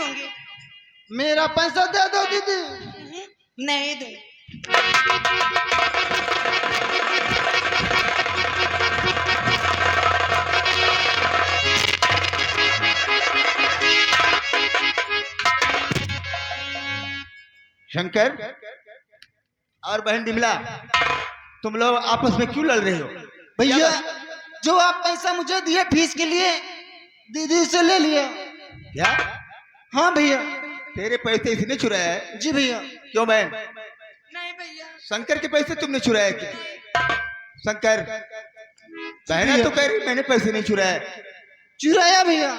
दूंगी। मेरा पैसा दे दो दीदी। नहीं दूंगी। शंकर और बहन बिमला, तुम लोग आपस में क्यों लड़ रहे हो? भैया जो आप पैसा मुझे दिए फीस के लिए दीदी से ले लिया। क्या? हाँ भैया। तेरे पैसे इसने चुराया है? जी भैया। क्यों बहन? नहीं भैया। शंकर के पैसे तुमने चुराया क्या? शंकर, बहना तो कह रही मैंने पैसे नहीं चुराया। चुराया भैया।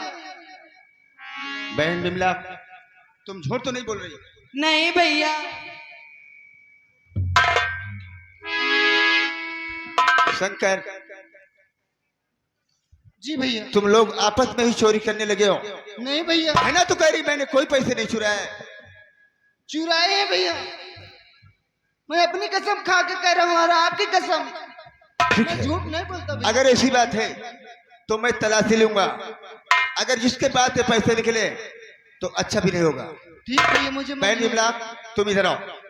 बहन बिमला, तुम झूठ तो नहीं बोल रही? नहीं भैया। शंकर, जी भैया। तुम लोग आपस में ही चोरी करने लगे हो? नहीं भैया। बहना तो कह रही मैंने कोई पैसे नहीं चुराया। चुराए हैं भैया। मैं अपनी कसम खा के कह रहा हूँ और आपकी कसम। मैं झूठ नहीं बोलता भैया। अगर ऐसी बात है तो मैं तलाशी लूंगा। अगर जिसके पास से पैसे निकले तो अच्छा भी नहीं होगा। ठीक भैया। मुझे बहन बिमला, तुम इधर आओ।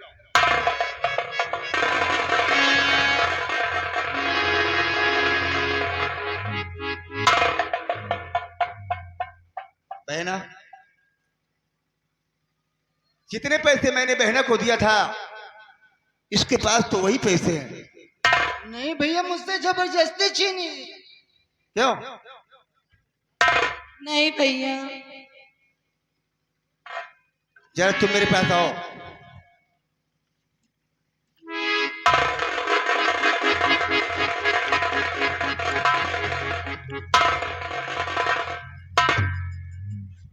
बहना, जितने पैसे मैंने बहना को दिया था इसके पास तो वही पैसे हैं। नहीं भैया, मुझसे जबरदस्ती छीनी। क्यों? नहीं भैया। जरा तुम मेरे पास आओ।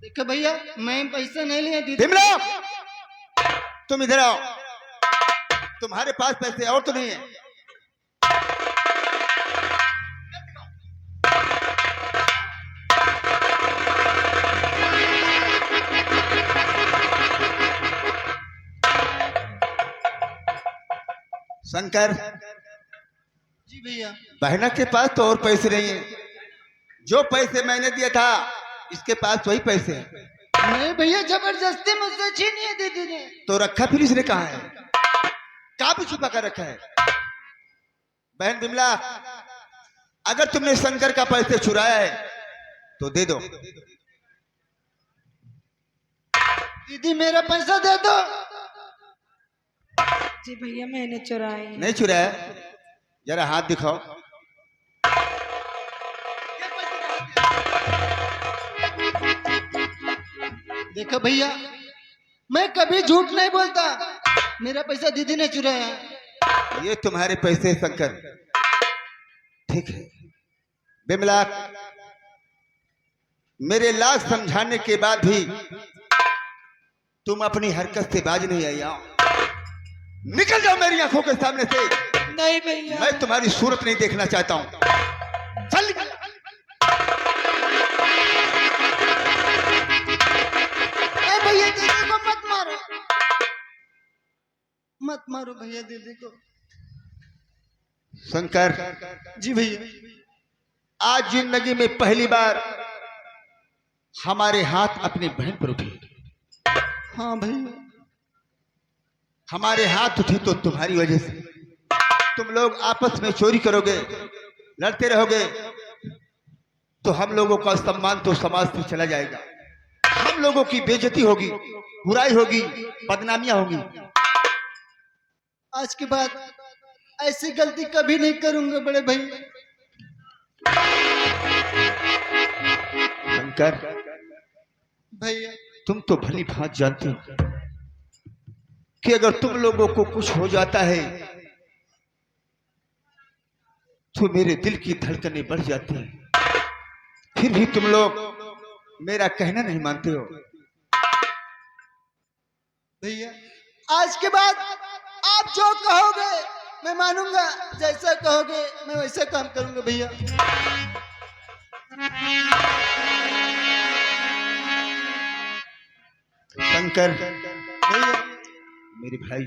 देखो भैया, मैं पैसा नहीं लिया दीदी। बिमला, तुम इधर आओ। तुम्हारे पास पैसे और तो नहीं है? शंकर, जी भैया। बहना के पास तो और पैसे नहीं है। जो पैसे मैंने दिया था इसके पास वही पैसे हैं। नहीं भैया, जबरदस्ती मुझसे छीनी है दीदी ने। तो रखा फिर इसने कहा है? कहाँ भी छुपा कर रखा है? बहन बिमला, अगर तुमने शंकर का पैसे चुराया है तो दे दो। दीदी मेरा पैसा दे दो। जी भैया, मैंने चुराई। नहीं चुराया? जरा हाथ दिखाओ। देखो भैया, मैं कभी झूठ नहीं बोलता। मेरा पैसा दीदी ने चुराया है। ये तुम्हारे पैसे शंकर। ठीक है बिमला, मेरे लाख समझाने के बाद भी तुम अपनी हरकत से बाज नहीं आई। आओ, निकल जाओ मेरी आंखों के सामने से। नहीं भैया। मैं तुम्हारी सूरत नहीं देखना चाहता हूं। चल निकल। भैया दीदी को मत मारो। मत मारो भैया दीदी को। शंकर, जी भैया। आज जिंदगी में पहली बार हमारे हाथ अपनी बहन पर उठे। हाँ भैया। हमारे हाथ उठे तो तुम्हारी वजह से। तुम लोग आपस में चोरी करोगे, लड़ते रहोगे तो हम लोगों का सम्मान तो समाज से चला जाएगा। हम लोगों की बेइज्जती होगी, बुराई होगी, बदनामियां होगी। आज के बाद ऐसी गलती कभी नहीं करूंगा बड़े भाई। शंकर भैया, तुम तो भली भांति जानते हो कि अगर तुम लोगों को कुछ हो जाता है तो मेरे दिल की धड़कनें बढ़ जाती हैं। फिर भी तुम लोग मेरा कहना नहीं मानते हो। भैया आज के बाद आप जो कहोगे मैं मानूंगा। जैसा कहोगे मैं वैसा काम करूंगा भैया। शंकर भैया, मेरे भाई,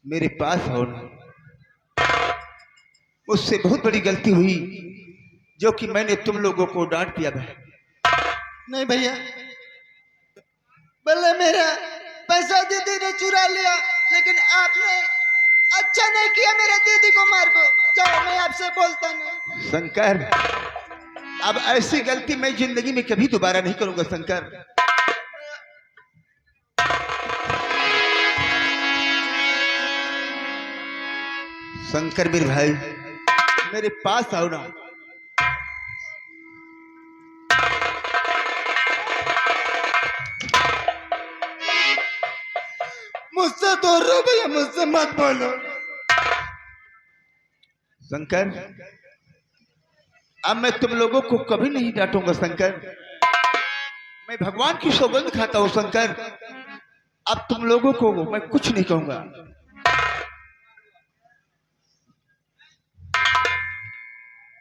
मेरे पास हो ना। मुझसे बहुत बड़ी गलती हुई जो कि मैंने तुम लोगों को डांट दिया है। नहीं भैया, भले मेरा पैसा दीदी ने चुरा लिया, लेकिन आपने अच्छा नहीं किया मेरे दीदी को मार को। जाओ, मैं आपसे बोलता नहीं। शंकर, अब ऐसी गलती मैं जिंदगी में कभी दोबारा नहीं करूंगा शंकर। शंकर मेरे भाई, मेरे पास आओ ना। मुझसे दूर रहो भैया, मुझसे मत बोलो। शंकर, अब मैं तुम लोगों को कभी नहीं डांटूंगा शंकर। मैं भगवान की सौगंध खाता हूं शंकर। अब तुम लोगों को मैं कुछ नहीं कहूंगा।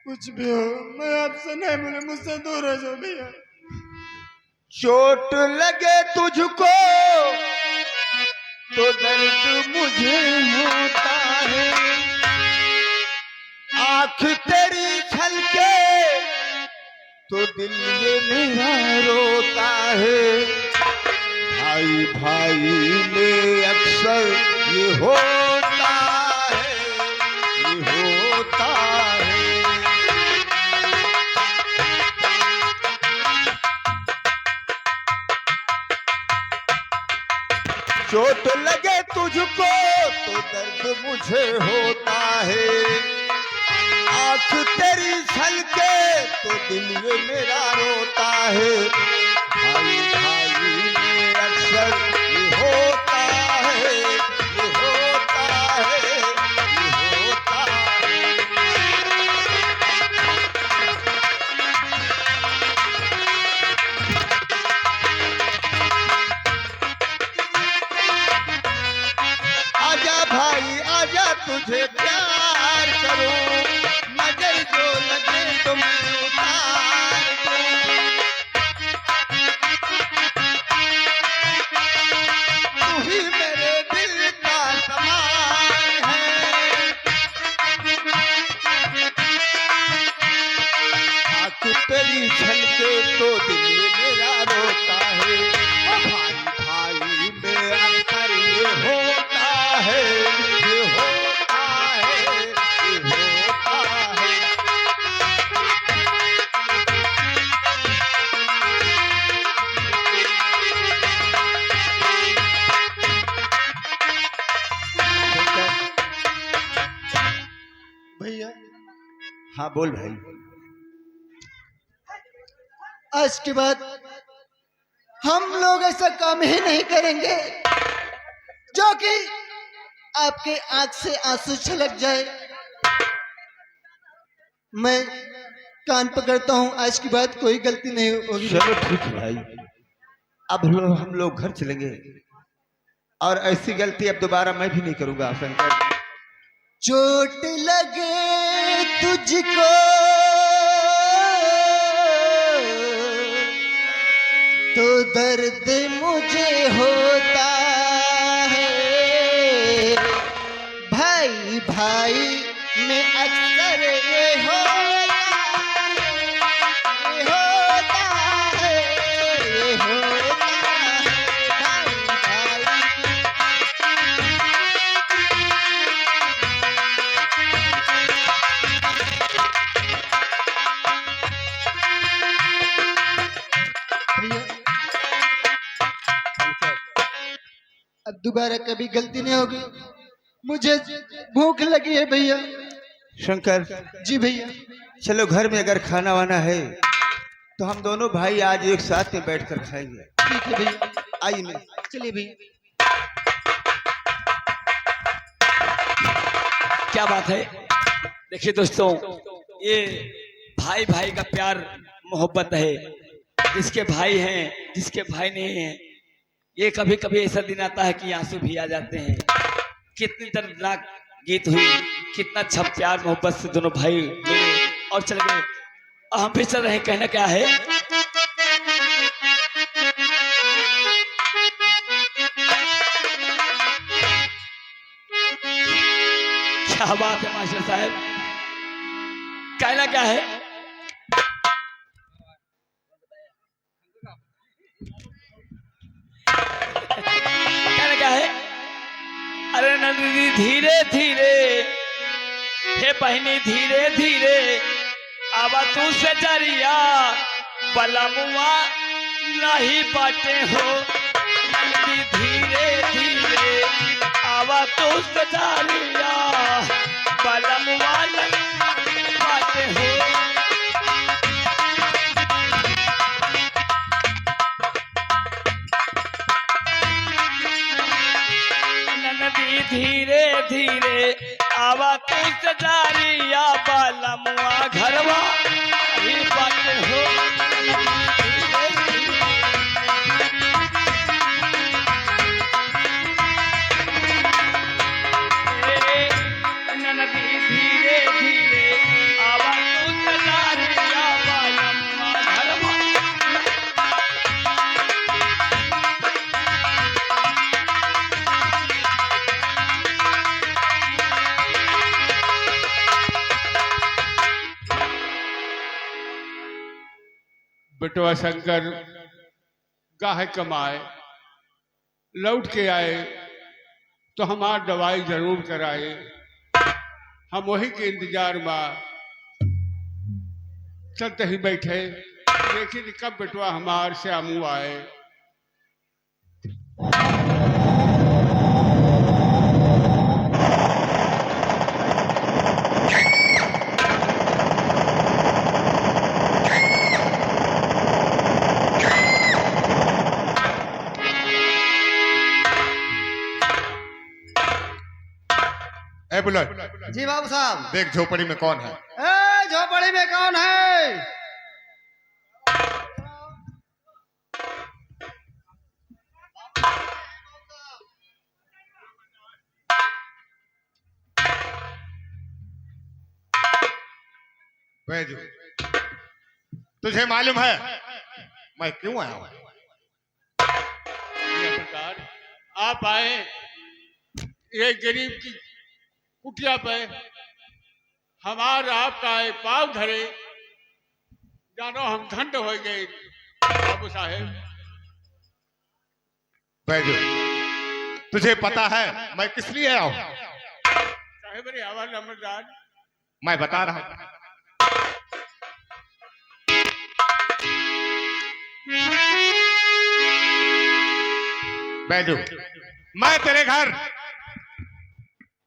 कुछ भी हो, मैं आपसे नहीं बोले, मुझसे दूर हो जाओ भैया। चोट लगे तुझको तो दर्द मुझे होता है, आंख तेरी छलके तो दिल ये मेरा रोता है। भाई भाई में अक्सर ये होता है, ये होता है। चोट लगे तुझको तो दर्द मुझे होता है, आंख तेरी छलके तो दिल ये मेरा रोता है। भाई भाई में अक्सर ये होता है, ये होता है, ये होता है। आजा भाई आजा, तुझे प्यार करूं, नजर जो लगे तो मैं उतार दूं। तू ही मेरे दिल का सामान है, आंख तेरी छलके तो दिल मेरा रोता है। भाई भाई में अक्सर ये होता है, ये होता है, ये होता है। भैया हाँ बोल भाई। आज के बाद हम लोग ऐसा काम ही नहीं करेंगे जो कि आपके आंख से आंसू छलक जाए। मैं कान पकड़ता हूं, आज की बात कोई गलती नहीं होगी। चलो ठीक है भाई, अब हम लोग घर चलेंगे और ऐसी गलती अब दोबारा मैं भी नहीं करूंगा शंकर। चोट लगे तुझको तो दर्द मुझे होता है, भाई भाई में अक्सर ये होता है, ये होता है, ये होता है, भाई भैया अब दोबारा कभी गलती नहीं होगी। मुझे भूख लगी है भैया। शंकर जी भैया। चलो घर में अगर खाना वाना है तो हम दोनों भाई आज एक साथ में बैठकर खाएंगे। ठीक है भैया, आइए मैं। चलिए भैया। क्या बात है। देखिए दोस्तों, ये भाई भाई का प्यार मोहब्बत है। जिसके भाई हैं, जिसके भाई नहीं हैं, ये कभी कभी ऐसा दिन आता है कि आंसू भी आ जाते हैं। कितनी दर्दनाक गीत हुई, कितना अच्छा प्यार मोहब्बत से दोनों भाई मिले और चले गए। हम भी चल रहे हैं। कहना क्या है, क्या बात है मास्टर साहब। कहना क्या है, कहने क्या है? अरे नंदी धीरे धीरे, हे बहनी धीरे धीरे, आवा तू से जरिया बलमुआ नहीं बाटे हो। नंदी धीरे धीरे, आवा तू से जरिया बलमुआ नहीं बाटे हो। नंदी धीरे धीरे, आवा तू सजारिया बालमुआ घरवा ही बात हो। नंदी धीरे धीरे, आवा तू सजारिया बालमुआ घरवा। बेटवा शंकर गाहे कमाए, लौट के आए तो हमार दवाई जरूर कराए। हम वही के इंतजार में चलते ही बैठे, लेकिन कब बेटवा हमार से आमू आए। ए बुलट, जी बाबू साहब। देख झोपड़ी में कौन है। ए झोपड़ी में कौन है? बैजू, तुझे मालूम है मैं क्यों आया हूं? सरकार आप आए ये गरीब की कुटिया पे, हमार आपका पाव धरे, जानो हम धंड हो गए बाबू साहेब। बैजू, तुझे पता है मैं किस लिए आया हूं? साहेब रे आवाज रमजान, मैं बता रहा हूं। बैजू, मैं तेरे घर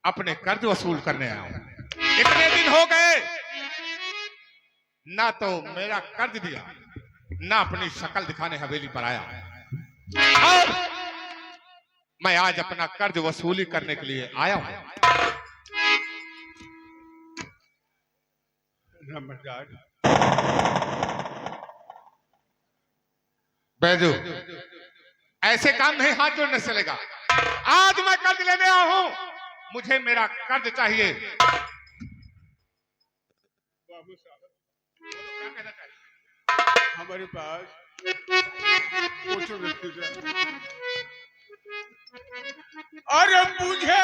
अपने कर्ज वसूल करने आया हूं। इतने दिन हो गए ना तो मेरा कर्ज दिया, ना अपनी शक्ल दिखाने हवेली पर आया। और मैं आज अपना कर्ज वसूली करने के लिए आया हूं। रमजान बैजू, ऐसे काम नहीं हाथ जोड़ने से चलेगा। आज मैं कर्ज लेने आया हूं, मुझे मेरा कर्ज चाहिए। बाबू साहब क्या कहना चाहिए? हमारे पास कुछ नहीं है। अरे मुझे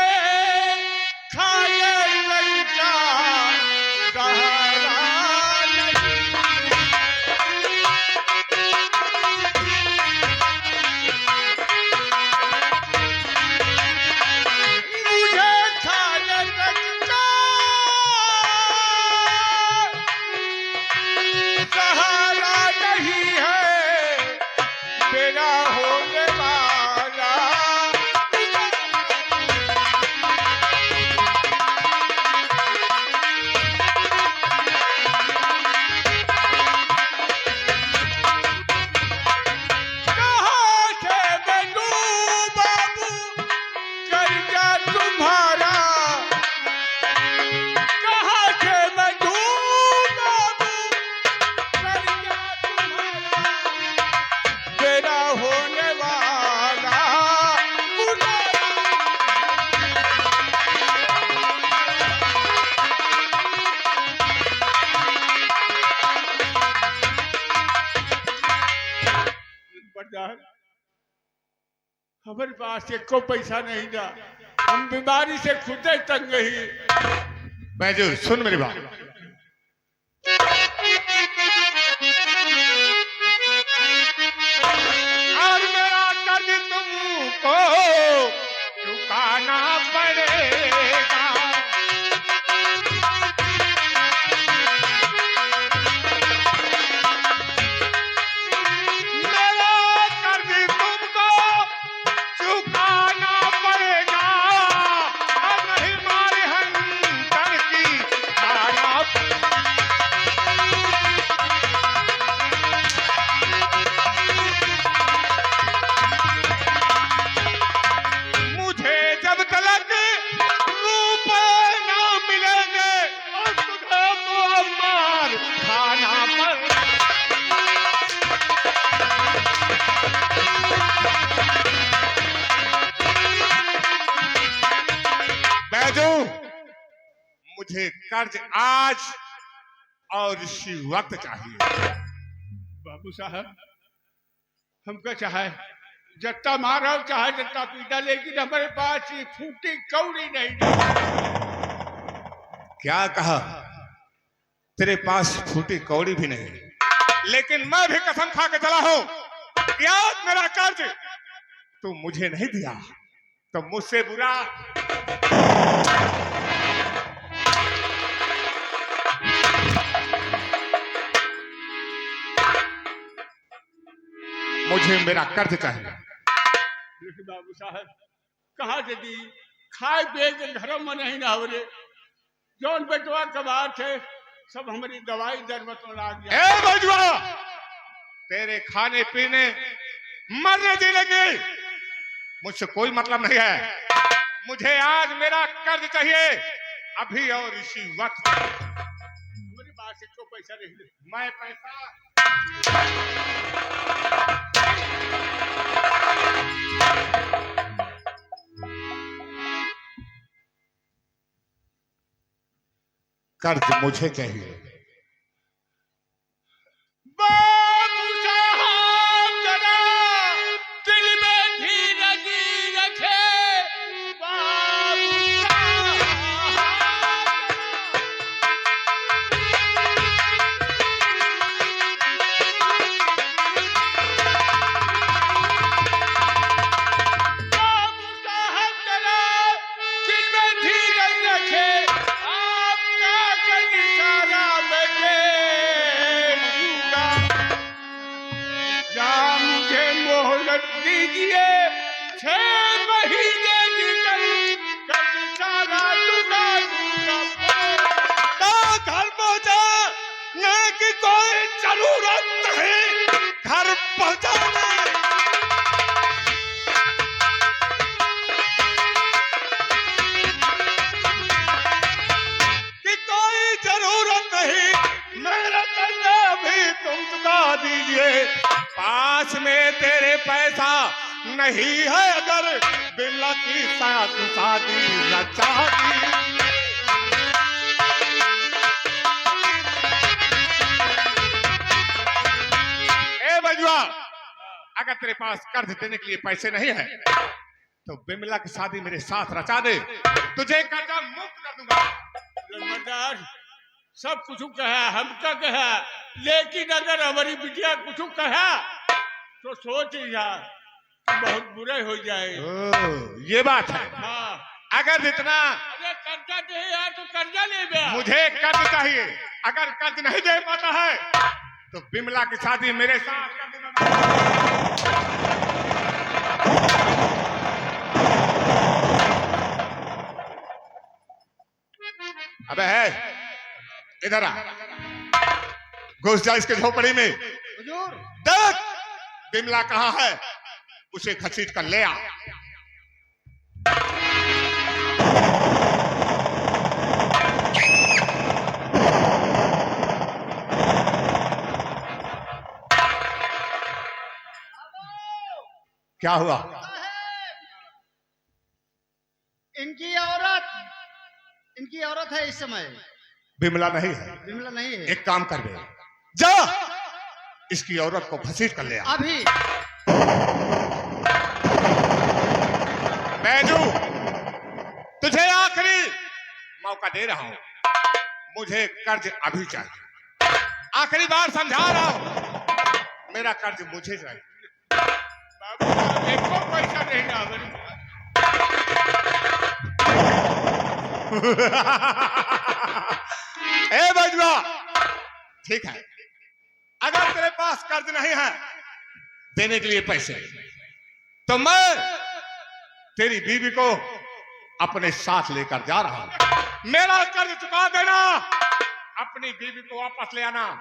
खाए लंका सहारा नहीं। मुझे खाए लंका सहारा नहीं है, मेरा होने वाला। कहाँ से बनू बाबू कर्जा तुम्हारा, कहाँ से बनू बाबू कर्जा तुम्हारा, मेरा होने वाला बुलाया। बरदार, हमारे पास एक को पैसा नहीं था, हम बीमारी से खुद ही तंग ही। बैजू सुन मेरी बात। और मेरा कर्ज तुम मुझे कर्ज आज और इसी वक्त चाहिए। बाबू साहब हमको चाहे जत्ता मारा चाहे जत्ता पीटा, लेकिन हमारे पास ये फूटी कौड़ी नहीं। क्या कहा? तेरे पास फूटी कौड़ी भी नहीं, लेकिन मैं भी कसम खा के चला हूं कि आज मेरा कर्ज तू मुझे नहीं दिया तो मुझसे बुरा मुझे मेरा कर्ज चाहिए। देखिए बाबू साहब कहा यदि खाए पिए के घर में नहीं ना हो रे, जौन बेटवा कबार थे सब हमारी दवाई दरबत में ला गया। ए बजवा, तेरे खाने पीने मरने जीने की मुझसे कोई मतलब नहीं है। मुझे आज मेरा कर्ज चाहिए, अभी और इसी वक्त। हमारी बात से तो पैसा नहीं दे। मैं पैसा कर्ज मुझे चाहिए। बाबू साहब जरा दिल में धीरज रखे। बाबू साहब बाबू साहब जरा दिल में धीरज रखे। आपका कहीं सारा मैं देखूंगा। क्या मुझे मोहलत दीजिए, 6 महीने निकल कभी सारा चुका दूंगा। तो घर पहुंचा न कि कोई जरूरत नहीं घर पहुंचाने। कि कोई जरूरत नहीं, मेरा कर्जा भी तुम चुका दीजिए। पास में तेरे पैसा नहीं है, अगर बिल्ला की साथ शादी रचा दी। ए बजुआ, अगर तेरे पास कर्ज देने के लिए पैसे नहीं है तो बिमला की शादी मेरे साथ रचा दे, तुझे कर्जा मुक्त कर दूंगा। नंबरदार सब कुछ कहा, हमका कहा, लेकिन अगर हमारी बिटिया कुछ कहा तो सोच यार बहुत बुरा हो जाए। ये बात है। हाँ अगर इतना अरे कर्जा दे यार तो कर्जा ले गया। मुझे कर्ज चाहिए, अगर कर्ज नहीं दे पाता है तो बिमला की शादी मेरे साथ कर देना। अबे है, इधर आ, घुस जा इसके झोपड़ी में। हुजूर देख बिमला कहाँ है, उसे घसीट कर ले आ। क्या हुआ? इनकी औरत है इस समय। बिमला नहीं है। बिमला नहीं है। एक काम कर बे, जा इसकी औरत को घसीट कर ले आ। अभी बैजू, तुझे आखिरी मौका दे रहा हूं, मुझे कर्ज अभी चाहिए। आखिरी बार समझा रहा हूं, मेरा कर्ज मुझे चाहिए। बाबू साहब एको पैसा नहीं ना हमारी। ए बजवा, ठीक है, अगर तेरे पास कर्ज नहीं है देने के लिए पैसे, तो मैं तेरी बीवी को अपने साथ लेकर जा रहा हूं। मेरा कर्ज चुका देना, अपनी बीवी को वापस ले आना।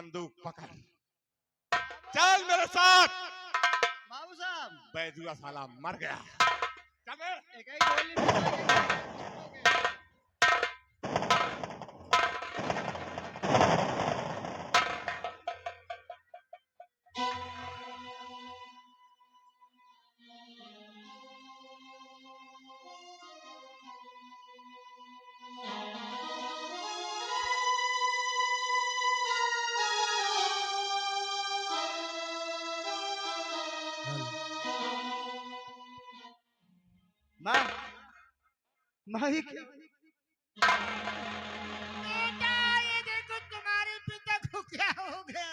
बंदूक पकड़, चल मेरे साथ। बाबू साहब बैजुआ साला मर गया। चल बे। एक ही गोली में माँ, माँ ये क्या? बेटा ये देखो तुम्हारे पिता को क्या हो गया।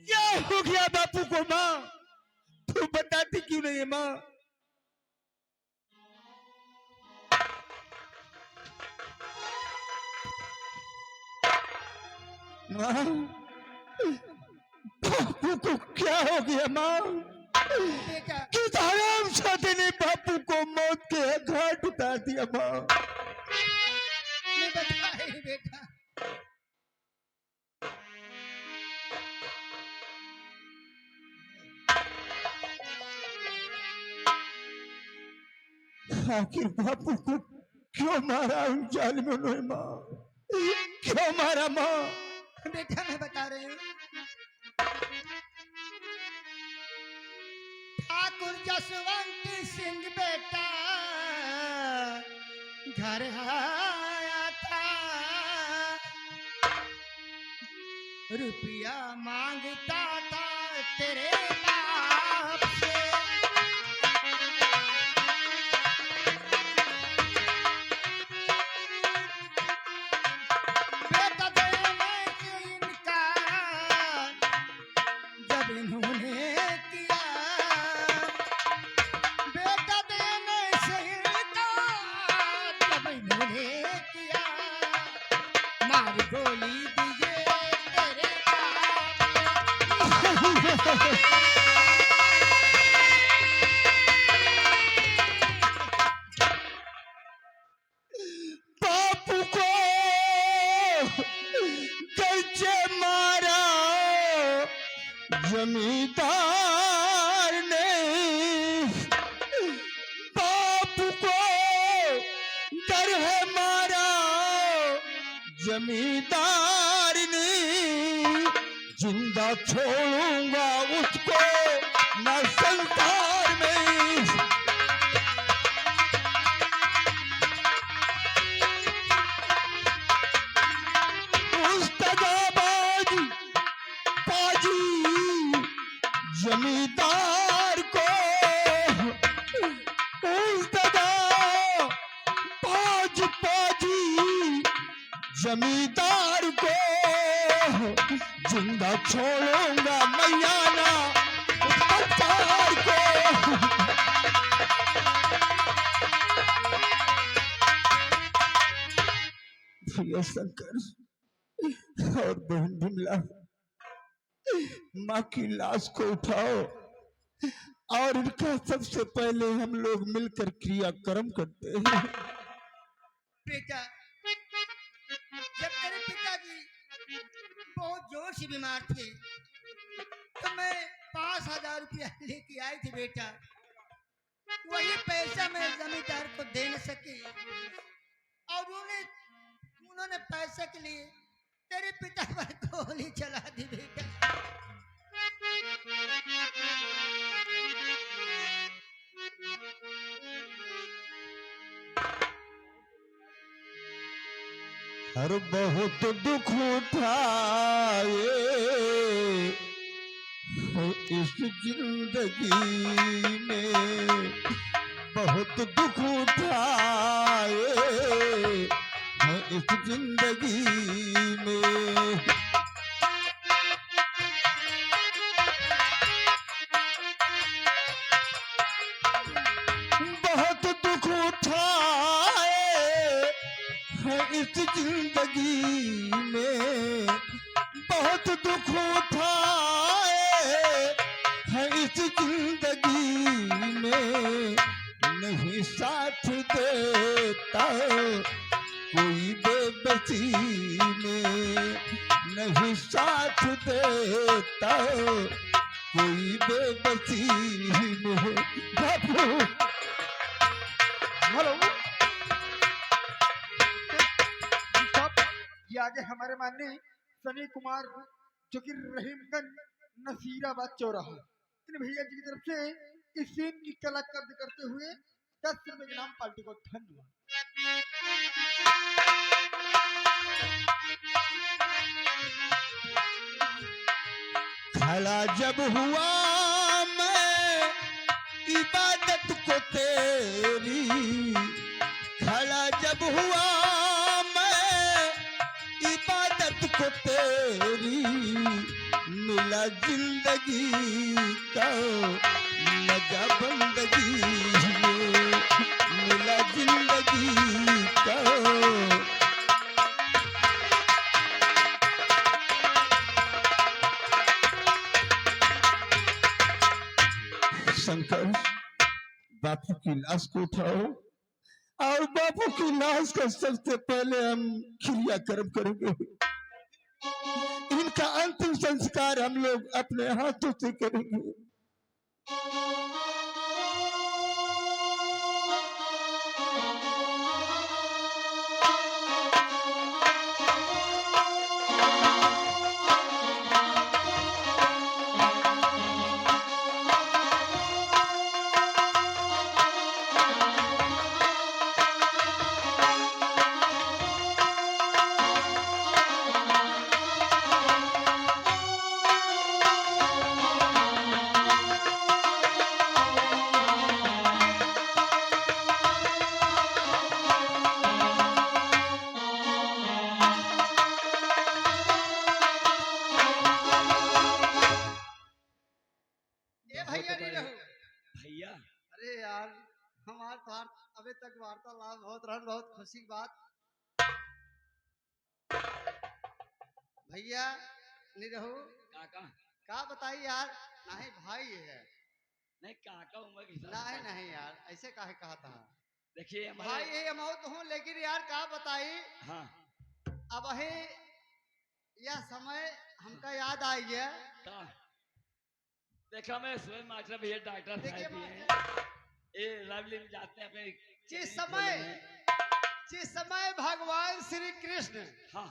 क्या हो गया बापू को माँ? तू बताती क्यों नहीं है माँ? माँ, बापू को क्या हो गया माँ? बेटा किस हराम जाते ने बापू को मौत के घाट उतार दिया माँ? मैं बता रही बेटा, आखिर बापू को क्यों मारा उन जालिमों ने माँ? क्यों मारा माँ? बेटा मैं बता रही हूँ। ठाकुर जसवंत सिंह बेटा घर आया था, रुपया मांगता था तेरे बाप से। बेटा देने से इनकार जब इन्होंने किया, बेटा देने से इनकार जब इन्होंने किया, मार गोली दीजिए तेरे बापू को कैसे मारा जमींदार ने? बापू को डर है मारा जमींदार ने। जिंदा छोड़ूंगा उसको न संसार में। उस्तादाबाद पाजी जमींदार को, उस्तादाबाद पाजी जमींदार को जिंदा छोड़ूंगा मैया ना उस संसार को। भैया शंकर और बहन बिमला, माँ की लाश को उठाओ और इनका सबसे पहले हम लोग मिलकर क्रियाक्रम करते हैं। बेटा जब तेरे पिताजी बहुत जोर से बीमार थे तो मैं 5,000 रुपया लेके आई थी बेटा। वही पैसा मैं जमींदार को दे न सकी और उन्होंने पैसे के लिए तेरे पिता पर गोली चला दी बेटा। हर बहुत दुख उठाए हो इस जिंदगी में, बहुत दुख उठाए हो इस जिंदगी में। बहुत दुख उठाए है इस जिंदगी में, बहुत दुख उठाए है इस जिंदगी में। नहीं साथ देता कोई बेबसी में नहीं साथ देता, कोई बेबसी में। बापू हेलो साहब, ये आगे हमारे माननीय सनी कुमार जो कि रहीमगंज नसीराबाद चौराहा, इन भैया जी की तरफ से इस सीन की कलाकारी करते हुए 10 रुपए के नाम पार्टी को धन्यवाद। खड़ा जब हुआ मैं इबादत को तेरी, खड़ा जब हुआ मैं इबादत को तेरी, मिला जिंदगी का मजा बंदगी में, मिला जिंदगी का। शंकर, बापू की लाश को उठाओ और बापू की लाश का सबसे पहले हम क्रियाक्रम करेंगे। इनका अंतिम संस्कार हम लोग अपने हाथों से करेंगे। ये भैया नहीं रहो। भैया अरे यार, हमार तो अभी तक वार्तालाप बहुत रहन, बहुत खुशी की बात। भैया नहीं रहो, काका, का बताई यार। नहीं भाई है, नहीं काका उम्र के हिसाब नहीं से। नहीं यार, ऐसे काहे कहा था। देखिए भाई हमारे, ये अमाउंट हूँ, लेकिन यार का बताई। हाँ अब ही यह समय हमका याद आई है। का देखा मैं स्वयं मास्टर भैया डॉक्टर देखिए साहब भी हैं, ये लवली में जाते हैं अपने जिस clinic खोले समय हैं। जिस समय भगवान श्री कृष्ण हाँ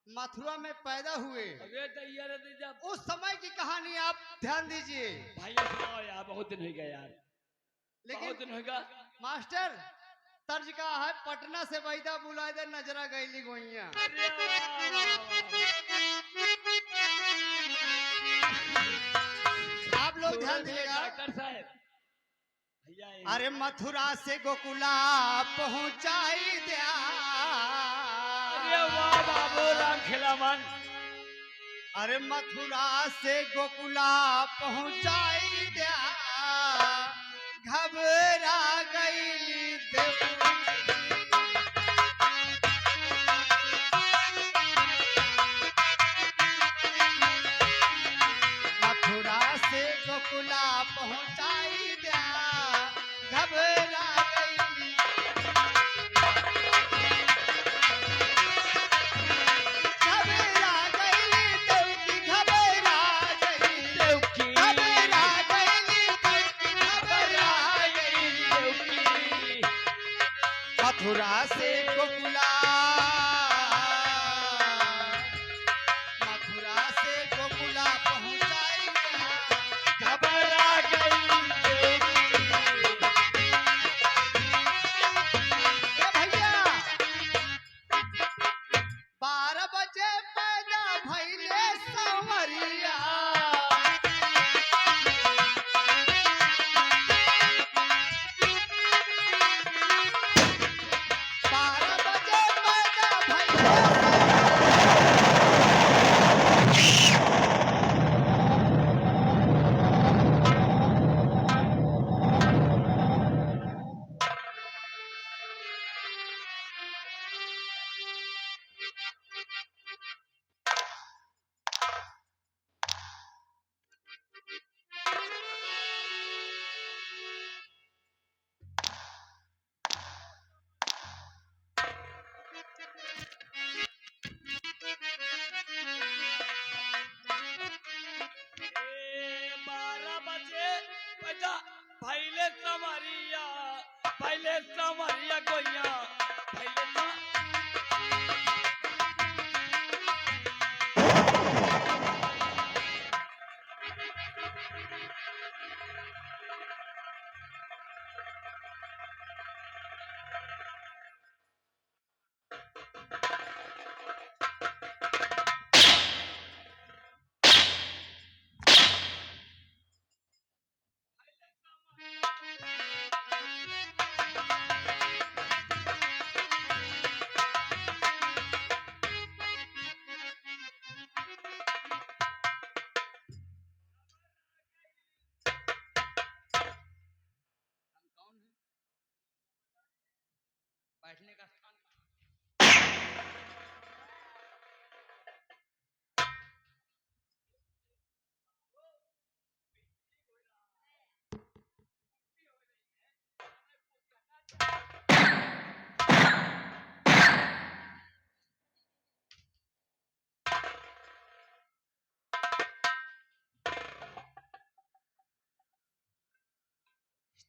मथुरा में पैदा हुए, अरे तो ये रहते जब उस समय की कहानी आप ध्यान दीजिए। भैया सुनाओ यार, बहुत दिन हो गया यार, बहुत दिन लेकिन हो गया। मास्टर तर्ज का है, पटना से बैदा बुला दे नजरा गईली गोइया। अरे वाह, वाह, वाह। आप लोग ध्यान दीजिएगा। डॉक्टर साहब भैया ये- अरे मथुरा से गोकुला पहुंचाई दिया। अरे वाह बाबू राम खिलावन। अरे मथुरा से गोकुला पहुंचाई दिया, घबरा गईली देवकी। मथुरा से गोकुला पहुंचाई दिया, घबरा गईली। घबरा गईली देवकी, घबरा गईली देवकी, घबरा गईली देवकी, घबरा गईली देवकी।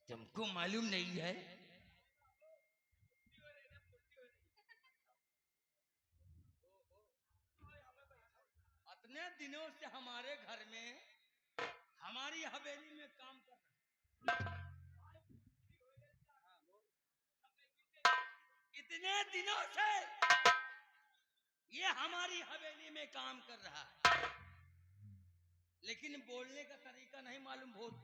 तुमको मालूम नहीं है? इतने दिनों से हमारे घर में, हमारी हवेली में काम कर रहा है। इतने दिनों से ये हमारी हवेली में काम कर रहा है, लेकिन बोलने का तरीका नहीं मालूम। बहुत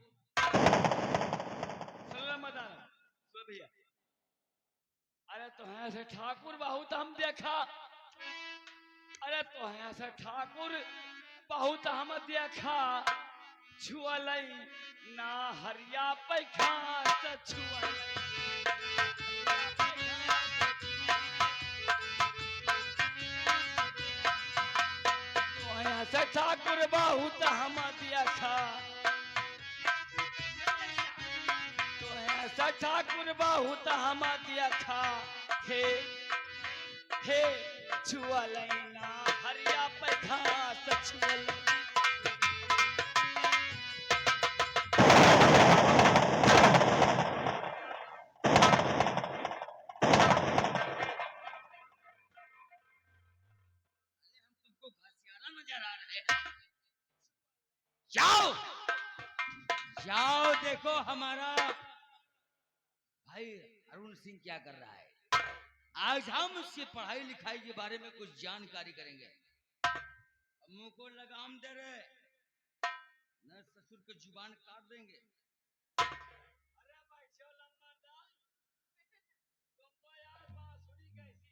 मदान सुन भैया, अरे तो है ऐसे ठाकुर बहुत हम देखा, अरे तो है ऐसे ठाकुर बहुत हम देखा, छुअलई ना हरिया पैखा से छुअलई। तो है ऐसे ठाकुर बहुत हम देखा, ऐसा ठाकुर बहुत हम देखा, हे हे छुअलैना हरिया पैखा छुअल। हम तुमको घसियाना नजर आ रहे हैं। जाओ जाओ, देखो हमारा भाई अरुण सिंह क्या कर रहा है। आज हम उससे पढ़ाई लिखाई के बारे में कुछ जानकारी करेंगे। मुंह को लगाम दे रहे न, ससुर को जुबान काट देंगे। अरे भाई तुमको यार बांसुरी कैसी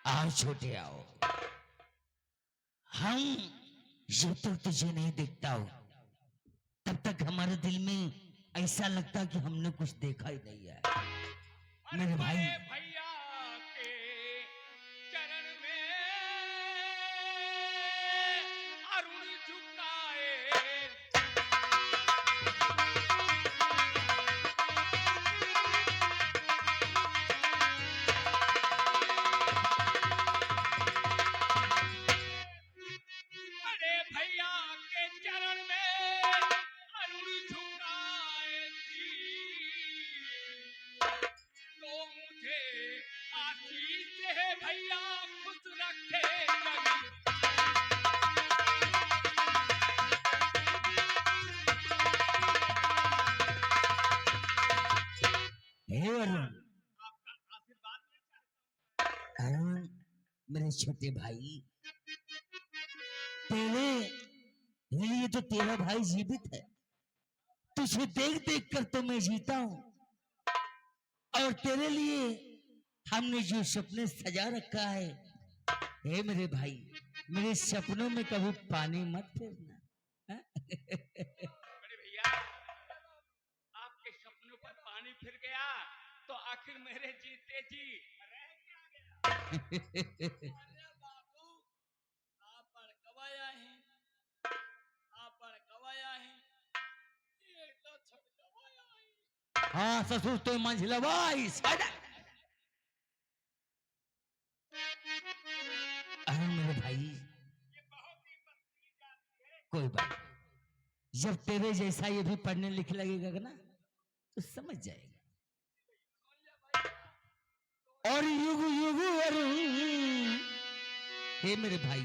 आओ छोटे आओ, हम जब तक तुझे नहीं देखता हो तब तक हमारे दिल में ऐसा लगता कि हमने कुछ देखा ही नहीं है। मेरे भाई भैया के चरण में अरुण झुकाए, अरे भैया के चरण में अरुण झुकाए तो मुझे आशीष है भैया खुश रखे कभी। हे अरुण, आपका आशीर्वाद मैं चाहता अरुण मेरे छोटे भाई, तेरे लिए तो तेरा भाई जीवित है। तुझे देख देख कर तो मैं जीता हूं, और तेरे लिए हमने जो सपने सजा रखा है, हे मेरे भाई, मेरे सपनों में कभी पानी मत फेरना। हाँ? बड़े भैया, आपके सपनों पर पानी फिर गया तो आखिर मेरे जीते जी रह क्या गया। अरे बाबू, आप पर कवाया है, आप पर कवाया है, ये तो छटकवाया है। हाँ ससुर तो मंझलवाई सादा। अरे मेरे भाई, ये बहुत ही बदतमीज जाति है। कोई बात नहीं, जब तेरे जैसा ये भी पढ़ने लिखने लगेगा ना तो समझ जाएगा। और युग युग अरुण, हे मेरे भाई,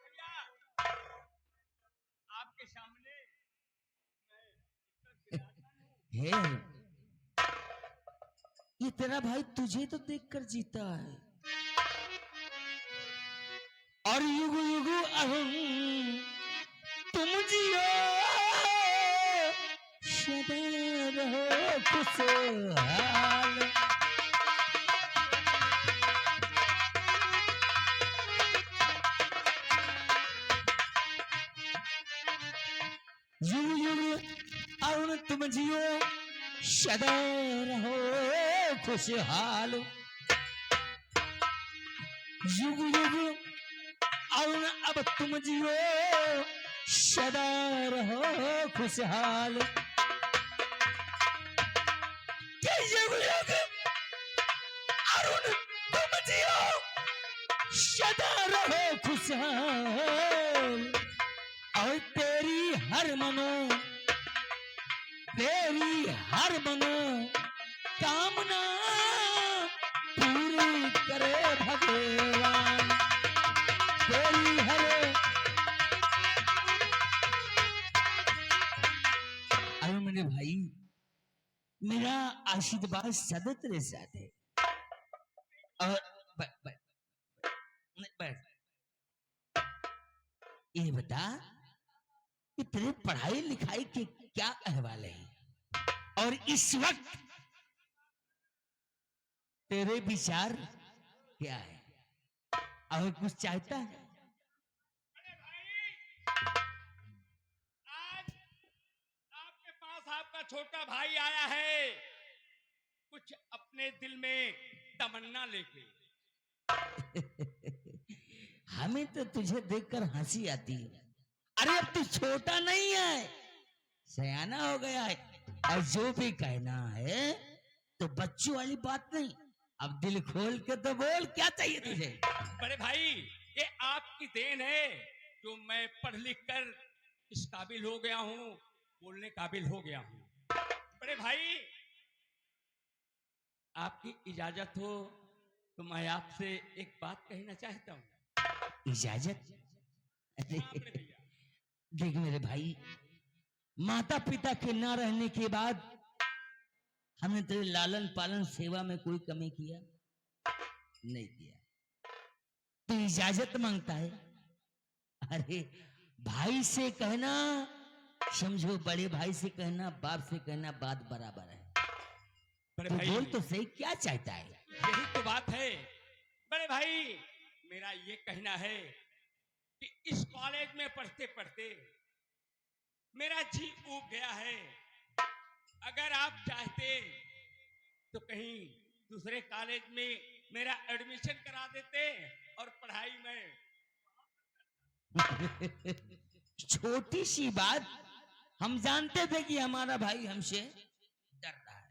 भैया, आपके सामने मैं इसका खिलाता हूँ। हे अरुण, ये तेरा भाई तुझे तो देखकर जीता है। और युग युग अरुण तुम जियो सदा रहो खुशहाल। सदा रहो खुशहाल, युग युग और अब तुम जियो सदा रहो खुशहाल। कि युग युग अरुण तुम जियो सदा रहो खुशहाल, और तेरी हर मनो कामना पूरी करे भगवान। तेरी हर अरे मेरे भाई, मेरा आशीर्वाद सदा तेरे साथ है। और बैठ, ये बता कि तेरे पढ़ाई लिखाई के क्या अहवाल है, और इस वक्त तेरे विचार क्या है, और कुछ चाहता है? आज आपके पास आपका छोटा भाई आया है, कुछ अपने दिल में तमन्ना लेके। हमें तो तुझे देखकर हंसी आती है। अरे अब तू छोटा नहीं है, सयाना हो गया है, और जो भी कहना है तो बच्चों वाली बात नहीं, अब दिल खोल के तो बोल, क्या चाहिए तुझे? बड़े भाई, ये आपकी देन है जो मैं पढ़ लिख कर इस काबिल हो गया हूँ, बोलने काबिल हो गया हूँ। बड़े भाई, आपकी इजाजत हो तो मैं आपसे एक बात कहना चाहता हूँ। इजाजत? अरे हाँ, बड़े भैया। देख मेरे भाई, माता पिता के ना रहने के बाद हमने तेरे लालन पालन सेवा में कोई कमी किया नहीं किया, तो इजाजत मांगता है? अरे भाई से कहना समझो, बड़े भाई से कहना, बाप से कहना, बात बराबर है। बड़े तो भाई, बोल तो सही, क्या चाहता है? यही तो बात है। बड़े भाई, मेरा ये कहना है कि इस कॉलेज में पढ़ते पढ़ते मेरा जी ऊब गया है। अगर आप चाहते तो कहीं दूसरे कॉलेज में मेरा एडमिशन करा देते और पढ़ाई में। छोटी सी बात, हम जानते थे कि हमारा भाई हमसे डर रहा है,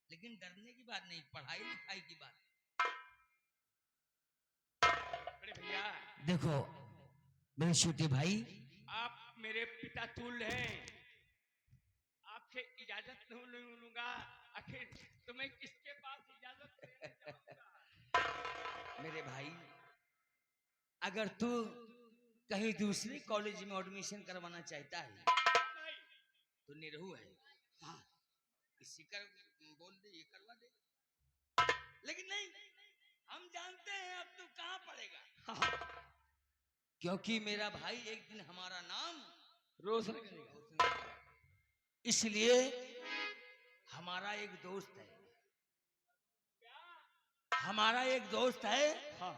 लेकिन डरने की बात नहीं, पढ़ाई लिखाई की बात। बड़े भैया, देखो मेरे छोटे भाई, आप मेरे पिता तुल्य हैं, आपसे इजाजत नहीं लूंगा। आखिर तुम्हें किसके पास इजाजत लेने जाऊंगा? मेरे भाई, अगर तू कहीं दूसरे कॉलेज में एडमिशन करवाना चाहता है भाई, तो निरहु है, हाँ इसी कर बोल दे, ये करवा दे, लेकिन नहीं, हम जानते हैं अब तू कहां पढ़ेगा। हाँ, क्योंकि मेरा भाई एक दिन हमारा नाम रोशन करेगा, इसलिए हमारा एक दोस्त है, हमारा एक दोस्त है, हाँ,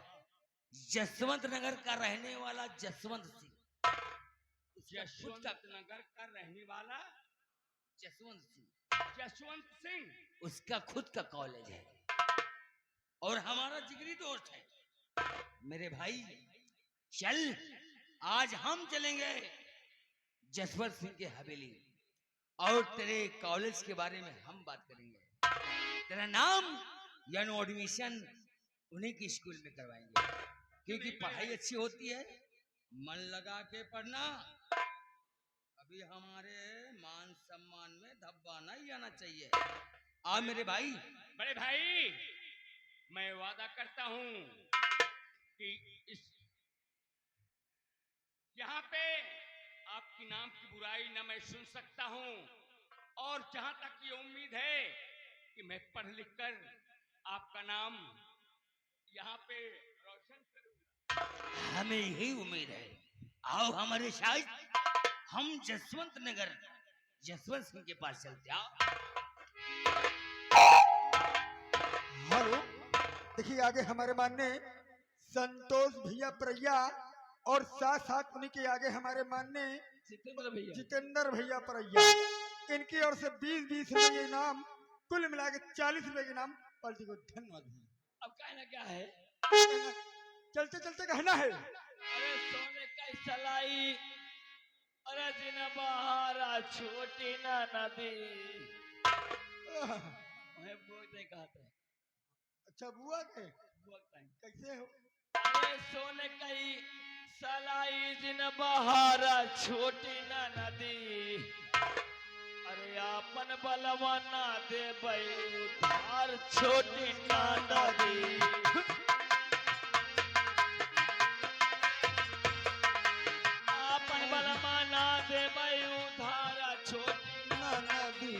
जसवंत नगर का रहने वाला जसवंत सिंह, यशवंत नगर का रहने वाला जसवंत सिंह, यशवंत सिंह। उसका खुद का कॉलेज है और हमारा जिगरी दोस्त है। मेरे भाई चल, आज हम चलेंगे जसवंत सिंह के हवेली, और तेरे कॉलेज के बारे में हम बात करेंगे। तेरा नाम यानी एडमिशन उन्हीं की स्कूल में करवाएंगे, क्योंकि पढ़ाई अच्छी होती है, मन लगा के पढ़ना, अभी हमारे मान सम्मान में धब्बा नहीं आना चाहिए। आ मेरे भाई। बड़े भाई, मैं वादा करता हूं कि इस यहाँ पे आपकी नाम की बुराई न मैं सुन सकता हूं, और जहां तक ये उम्मीद है कि मैं पढ़ लिख कर आपका नाम यहाँ पे रोशन करूंगा। हमें यही उम्मीद है, आओ हमारे साथ, हम जसवंत नगर जसवंत सिंह के पास चलते। आओ। हेलो, देखिए आगे हमारे माननीय संतोष भैया प्रैया, और साथ साथ उन्हीं के आगे हमारे माननीय जितेंद्र भैया, जितेंद्र भैया प्रैया। इनकी ओर से 20-20 रुपये इनाम, कुल मिला के 40 रुपये के इनाम। पार्टी को धन्यवाद भैया। अब कहना क्या है? चलते चलते कहना है, अरे सोने का सलाई, अरे दिन बहारा छोटी ना नदी। मैं बोलते कहा था। अच्छा बुआ के बोलता है कैसे हो? अरे सोने कई सलाई दिन बहारा छोटी ना नदी। अरे आपन बलवा ना दे उधार छोटी ना नदी। आपन बलवा ना दे उधार छोटी ना नदी।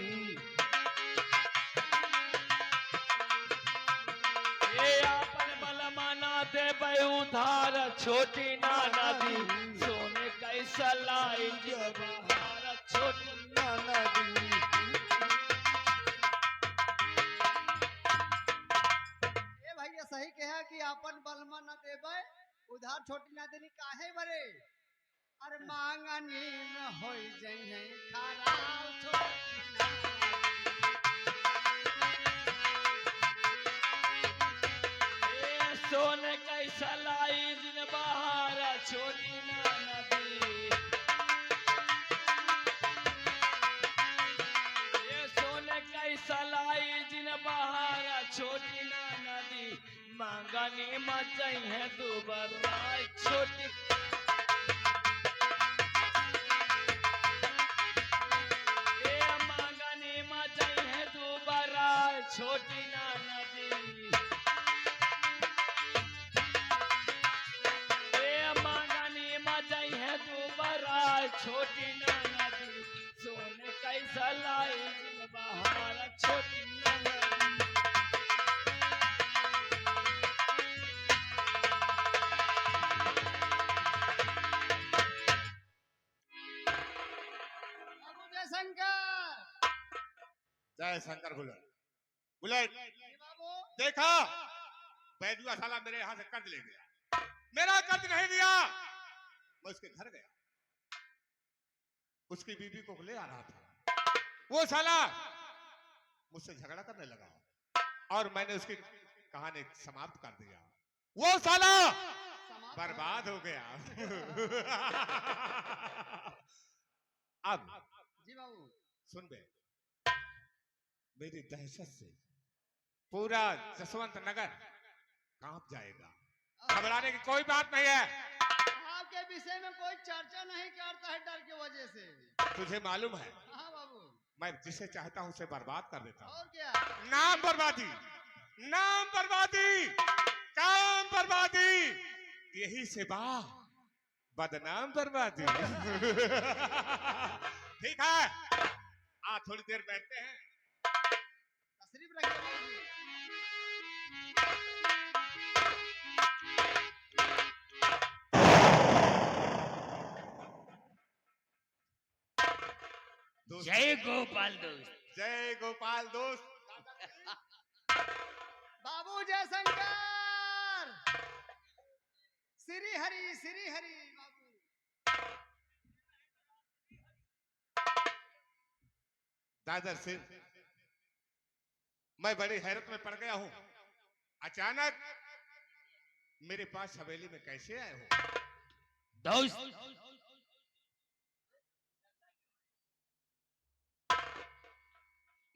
ये आपन बलवा ना दे उधार छोटी ना नदी। सोने कैसा लाई बहार छोटी ना नदी। ए भैया सही कहा कि अपन बलमा न देबे उधार छोटी ना देनी काहे बरे। अरे मांगनी न होई जइहे खराब छोटी ना। ए सोने कैसा लाई दिन बहार छोटी ना नदी। ये सोने कैसा लाई दिन बहार छोटी ना नदी। मांगनी मत है दोबारा छोटी। ए मांगनी मत है दोबारा छोटी ना नदी। ए मांगनी मत है दोबारा छोटी ना नदी। सोने कैसा लाई दिन बहार छोटी ना नदी। बाबू जयशंकर। जय शंकर बुलेट। बुलेट जी बाबू। देखा, बैजुआ साला मेरे यहाँ से कर्ज ले गया, मेरा कर्ज नहीं दिया। मैं उसके घर गया, उसकी बीवी को ले आ रहा था। वो साला मुझसे झगड़ा करने लगा और मैंने उसकी कहानी समाप्त कर दिया। वो साला बर्बाद हो गया। अब जी बाबू। सुन बे, मेरी दहशत से पूरा जसवंत नगर कांप जाएगा। घबराने की कोई बात नहीं है। आपके विषय में कोई चर्चा नहीं करता है डर की वजह से। तुझे मालूम है, हाँ बाबू। मैं जिसे चाहता हूं उसे बर्बाद कर देता हूं। और क्या। नाम बर्बादी, नाम बर्बादी, काम बर्बादी, यही से बदनाम बर्बादी। ठीक है, आ थोड़ी देर बैठते हैं। तशरीफ रखिए बाबू जी। दोस्त, जय गोपाल दोस्त। जय गोपाल दोस्त। बाबू जयशंकर। श्री हरि बाबू। दादर से मैं बड़ी हैरत में पड़ गया हूं। अचानक मेरे पास हवेली में कैसे आए हो? दोस्त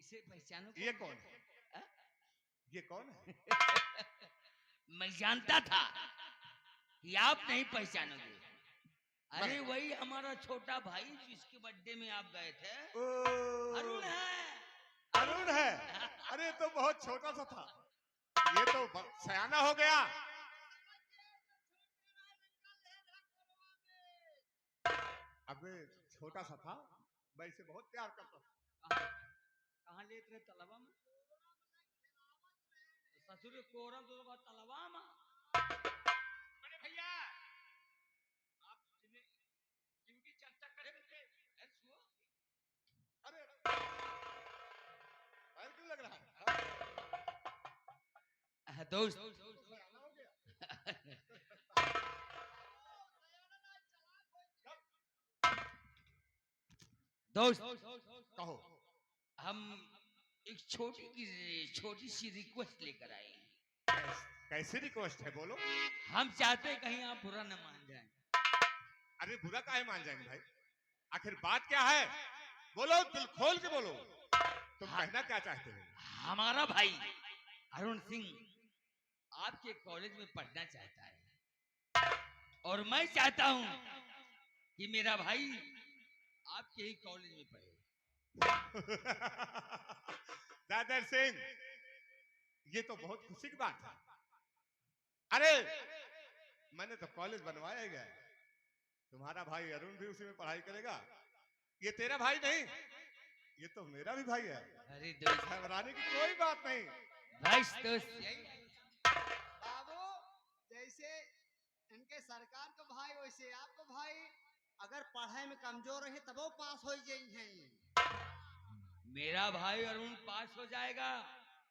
इसे पहचानो? ये कौन है? ये कौन है? मैं जानता था कि आप नहीं पहचानोगे। अरे वही हमारा छोटा भाई जिसके बर्थडे में आप गए थे। अरुण है। अरुण है? अरे तो बहुत छोटा सा था, ये तो सयाना हो गया। अबे छोटा सा था, मैं इसे बहुत प्यार करता था। कहाँ लेते रहे? तलवा में। ससुर कोरम तो तलवा में। बड़े भैया, आप जिनकी चर्चा कर रहे थे, अरे पैर क्यों लग रहा है? दोस्त सयाना हो गया। दोस्त कहो। हम एक छोटी सी रिक्वेस्ट लेकर आए हैं। कैसी रिक्वेस्ट है बोलो। हम चाहते हैं कहीं आप बुरा न मान जाएं। अरे बुरा काहे मान जाएंगे भाई, आखिर बात क्या है, बोलो, दिल खोल के बोलो, तुम कहना क्या चाहते हो। हमारा भाई अरुण सिंह आपके कॉलेज में पढ़ना चाहता है और मैं चाहता हूं कि मेरा भाई आपके ही कॉलेज में पढ़े। दादर सिंह, ये तो बहुत खुशी की बात है। अरे मैंने तो कॉलेज बनवाया ही है, तुम्हारा भाई अरुण भी उसी में पढ़ाई करेगा। ये तेरा भाई नहीं, ये तो मेरा भी भाई है। अरे दोस्त, घबराने की कोई बात नहीं। भाई दोस्त, बाबू, जैसे इनके सरकार को भाई वैसे आपको भाई, अगर पढ़ाई में कमजोर रहे तब वो पास हो जाएंगे। मेरा भाई अरुण पास हो जाएगा,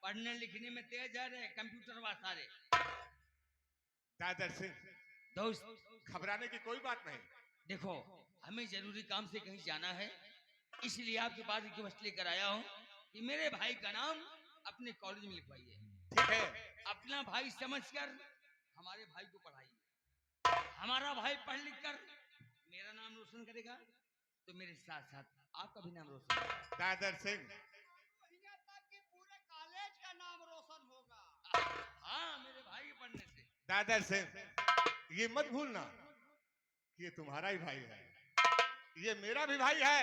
पढ़ने लिखने में तेज है, कंप्यूटर वा सारे। दादर सिंह दोस्त घबराने की कोई बात नहीं। देखो, हमें जरूरी काम से कहीं जाना है, इसलिए आपके पास रिक्वेस्ट लेकर आया हूँ कि मेरे भाई का नाम अपने कॉलेज में लिखवाइए। ठीक है, अपना भाई समझकर हमारे भाई को पढ़ाइए। हमारा भाई पढ़ लिख कर मेरा नाम रोशन करेगा तो मेरे साथ साथ आपका भी नाम रोशन होगा। दादर सिंह, यहाँ तक कि पूरे कॉलेज का नाम रोशन होगा। हाँ, मेरे भाई के पढ़ने से। दादर सिंह, ये मत भूलना कि ये तुम्हारा ही भाई है, ये मेरा भी भाई है।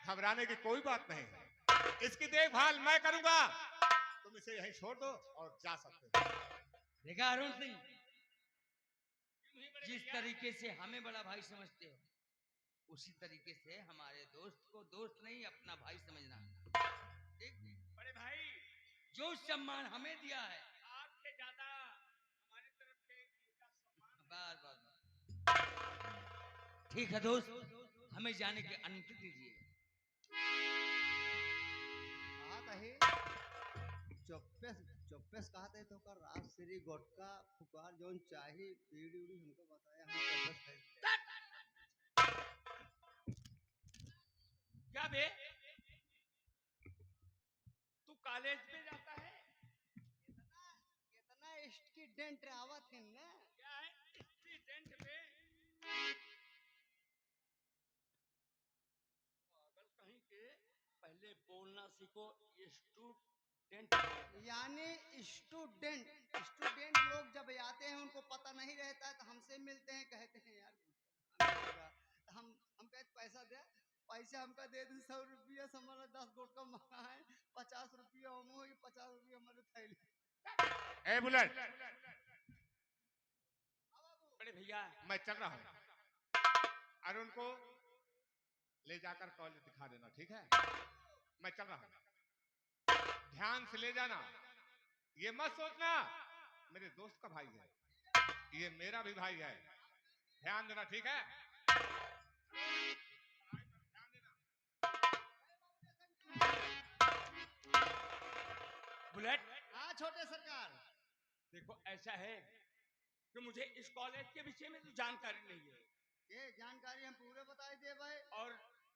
घबराने की कोई बात नहीं है, इसकी देखभाल मैं करूंगा। तुम इसे यहीं छोड़ दो और जा सकते हो। देखा अरुण सिंह, जिस तरीके से हमें बड़ा भाई समझते हो, उसी तरीके से हमारे दोस्त को दोस्त नहीं अपना भाई समझना। ठीक? बड़े भाई, जो सम्मान हमें दिया है, आपसे ज्यादा हमारी तरफ से इनका सम्मान। बार बार ठीक है दोस्त, हमें जाने की अनुमति दीजिए। चौप्पस कहते तो कर रात श्री गोटका फुकार जोन चाही बीड़ी उड़ी हमको बताया, हम चौप्पस खाई। क्या बे, तू कॉलेज में जाता है? कितना स्टूडेंट आवत है ना। क्या है स्टूडेंट में? पागल कहीं के, पहले बोलना सीखो। स्टूडेंट यानी स्टूडेंट लोग जब आते हैं उनको पता नहीं रहता है तो हमसे मिलते हैं, कहते हैं यार तो हम कहते पैसा दे, पैसा हमका दे दे 100 रुपया से हमारा 10 गुटका मंगा है, 50 रुपया हम हो, 50 रुपया हमारे थैली। ए बुलेट, बड़े भैया, मैं चल रहा हूँ, अरुण को ले जाकर कॉलेज दिखा देना, ठीक है? मैं चल रहा हूँ, ध्यान से ले जाना। ये मत सोचना मेरे दोस्त का भाई है, ये मेरा भी भाई है। ध्यान देना, ठीक है? ध्यान देना। बुलेट, हाँ छोटे सरकार, देखो ऐसा है कि मुझे इस कॉलेज के विषय में तो जानकारी नहीं है, ये जानकारी हम पूरे बताई दे भाई। और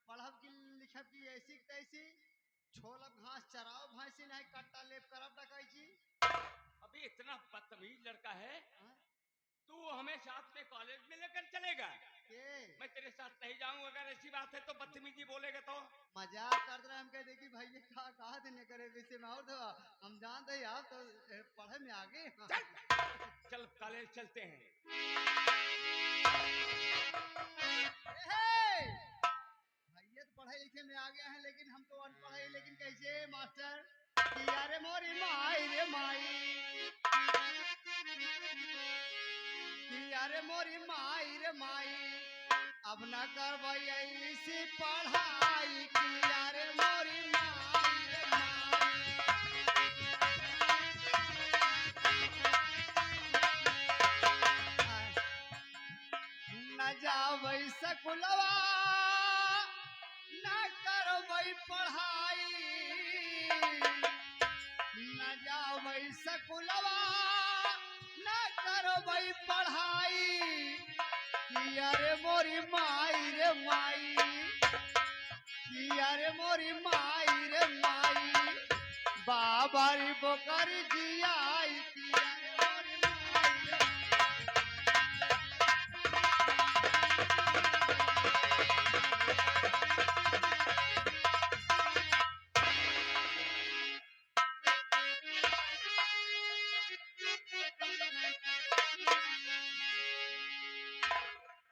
पढ़ब की लिखब की ऐसी तैसी, छोलब घास चराओ भैंसी नहीं, कट्टा लेप करब डकाई जी। अभी इतना बदतमीज लड़का है, हाँ? तू हमें साथ में कॉलेज में लेकर चलेगा? ये मैं तेरे साथ नहीं जाऊं, अगर ऐसी बात है तो बदतमीजी बोलेगा तो। मजाक कर रहे हैं, हम कह दे कि भाई ये कहा देने करे विषय में और तो हम जानते हैं आप तो पढ़े में आगे। चल कॉलेज चलते हैं। भैया तो पढ़े लिखे में आ गया है, लेकिन हम तो अनपढ़ है। लेकिन कैसे मास्टर कि यारे मोरी माई रे माई, कि यारे मोरी माई रे माई, अब न कर भैया इसी पढ़ाई, कि यारे मोरी माई रे माई। न जावई सकुलवा, न करवई पढ़ाई, न जावई सकुलवा, न करवई पढ़ाई, कि अरे मोरी माई रे माई, कि अरे मोरी माई रे माई। बाबारी बोकर जिया आई पिया और माई।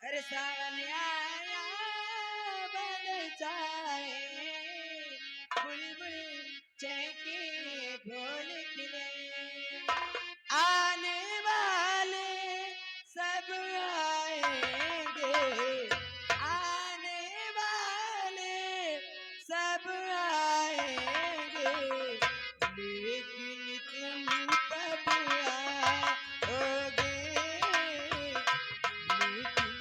अरे सावन आया बादल छाए बुलबुल चहके ढोल खिले आने वाले सब आएंगे आने वाले सब आएंगे लेकिन तुम कब आओगे लेकिन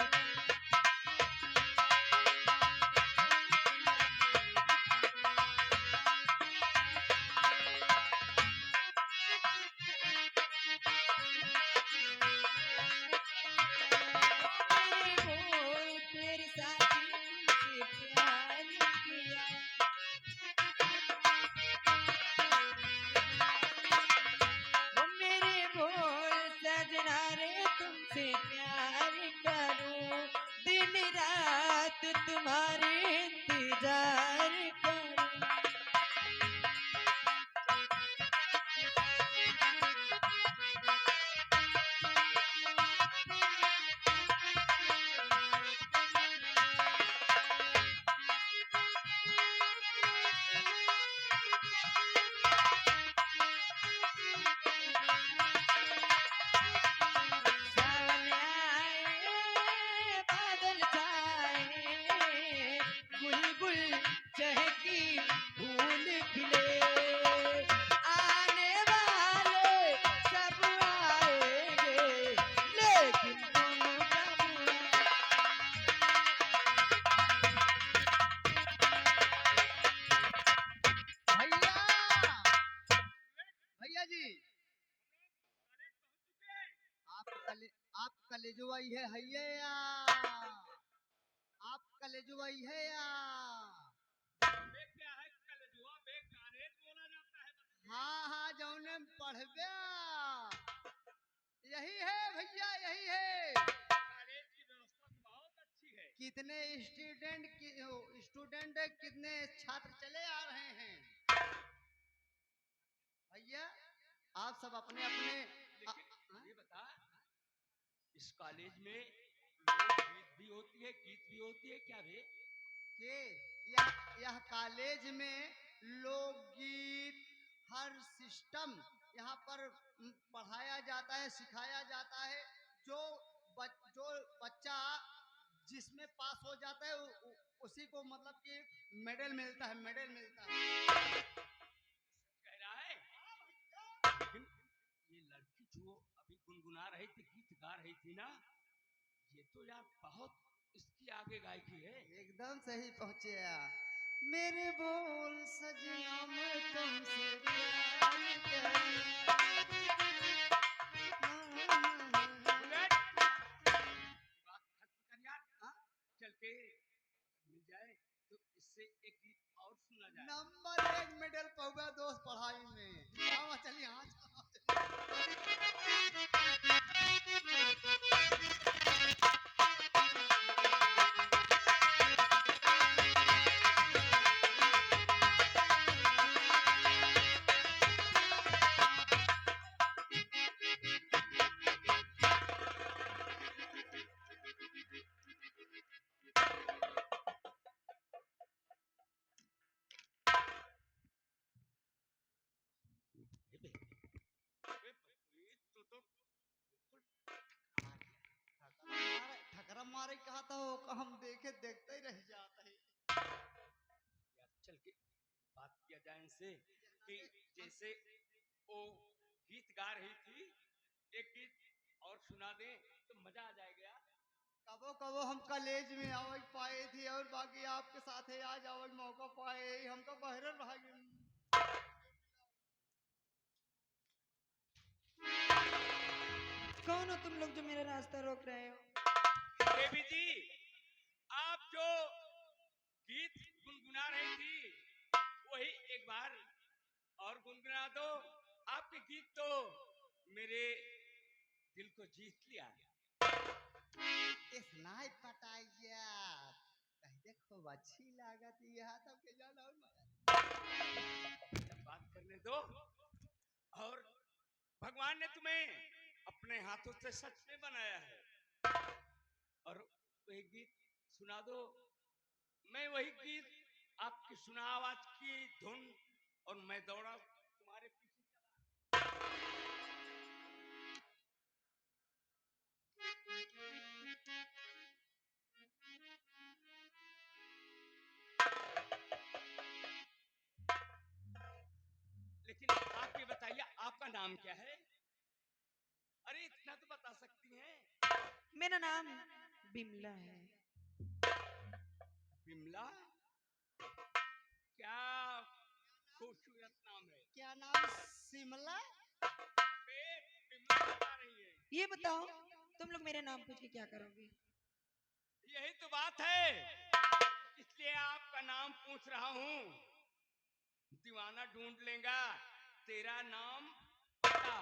तेरे साथी तुमसे प्यार किया वो मेरे बोल सजना रे तुमसे प्यार करूं दिन रात तुम्हारे इंतजार करूं सावन आए बादल छाए बुलबुल चहकी फूल खिले आने वाले सब आएंगे लेकिन तुम कब भैया भैया जी आप कलेजुआई है हैया आप कलेजुआई है या क्या है कलेजुआ बे कालेज बोला जाता है बस। हाँ हाँ जौने पढ़बे यही है भैया यही है। कॉलेज की व्यवस्था तो बहुत अच्छी है। कितने स्टूडेंट कितने छात्र चले आ रहे हैं भैया आप सब अपने अपने लेकिन ये बता, इस कॉलेज में लोकगीत भी होती है, गीत भी होती है क्या बे? के यह कॉलेज में लोकगीत हर सिस्टम यहाँ पर पढ़ाया जाता है सिखाया जाता है। जो बच्चा जिसमें पास हो जाता है उसी को मतलब कि मेडल मिलता है कह रहा है। लेकिन ये लड़की जो अभी गुनगुना रही थी, गीत गा रही थी ना, ये तो यार बहुत इसकी आगे गायकी है। एकदम सही पहुंचे मेरे बोल सजना मैं तुमसे प्यार करूं। बुलेट, बात खत्म कर यार। हाँ? चल के मिल जाए तो इससे एक गीत और सुना जाए। नंबर 1 मेडल पाऊंगा दोस्त पढ़ाई में। हाँ चलिए हाँ ठकरा मारे कहा था वो हम देखते ही रह जाते हैं। यार चल के बात किया जाए इनसे कि जैसे वो गीत गा रही थी, एक गीत और सुना दे तो मजा आ जाएगा यार। कबो कबो हम कॉलेज में आवे पाए थे और बाकी आपके साथ है आज आवे मौका पाए हमको बहरे रह गए। कौन हो तुम लोग जो मेरा रास्ता रोक रहे हो? देवी जी, आप जो गीत गुनगुना रही थी वही एक बार और गुनगुना सुना दो। आपके गीत तो मेरे दिल को जीत लिया। इतना ही पटाइया कहीं देखो अच्छी लागत यह तब के जाना बात करने दो। और भगवान ने तुम्हें अपने हाथों से सच में बनाया है। और वही गीत सुना दो। मैं वही गीत आपकी सुना आवाज की धुन और मैं दौड़ा तुम्हारे पीछे चला। लेकिन आप ये बताइए आपका नाम क्या है? अरे इतना तो बता सकती हैं। मेरा नाम बिमला है। बिमला? क्या खूबसूरत नाम है। क्या नाम शिमला बिमला बता रही है। ये बताओ तुम लोग मेरा नाम पूछ के क्या करोगे? यही तो बात है, इसलिए आपका नाम पूछ रहा हूँ। दीवाना ढूंढ लेगा तेरा नाम पता।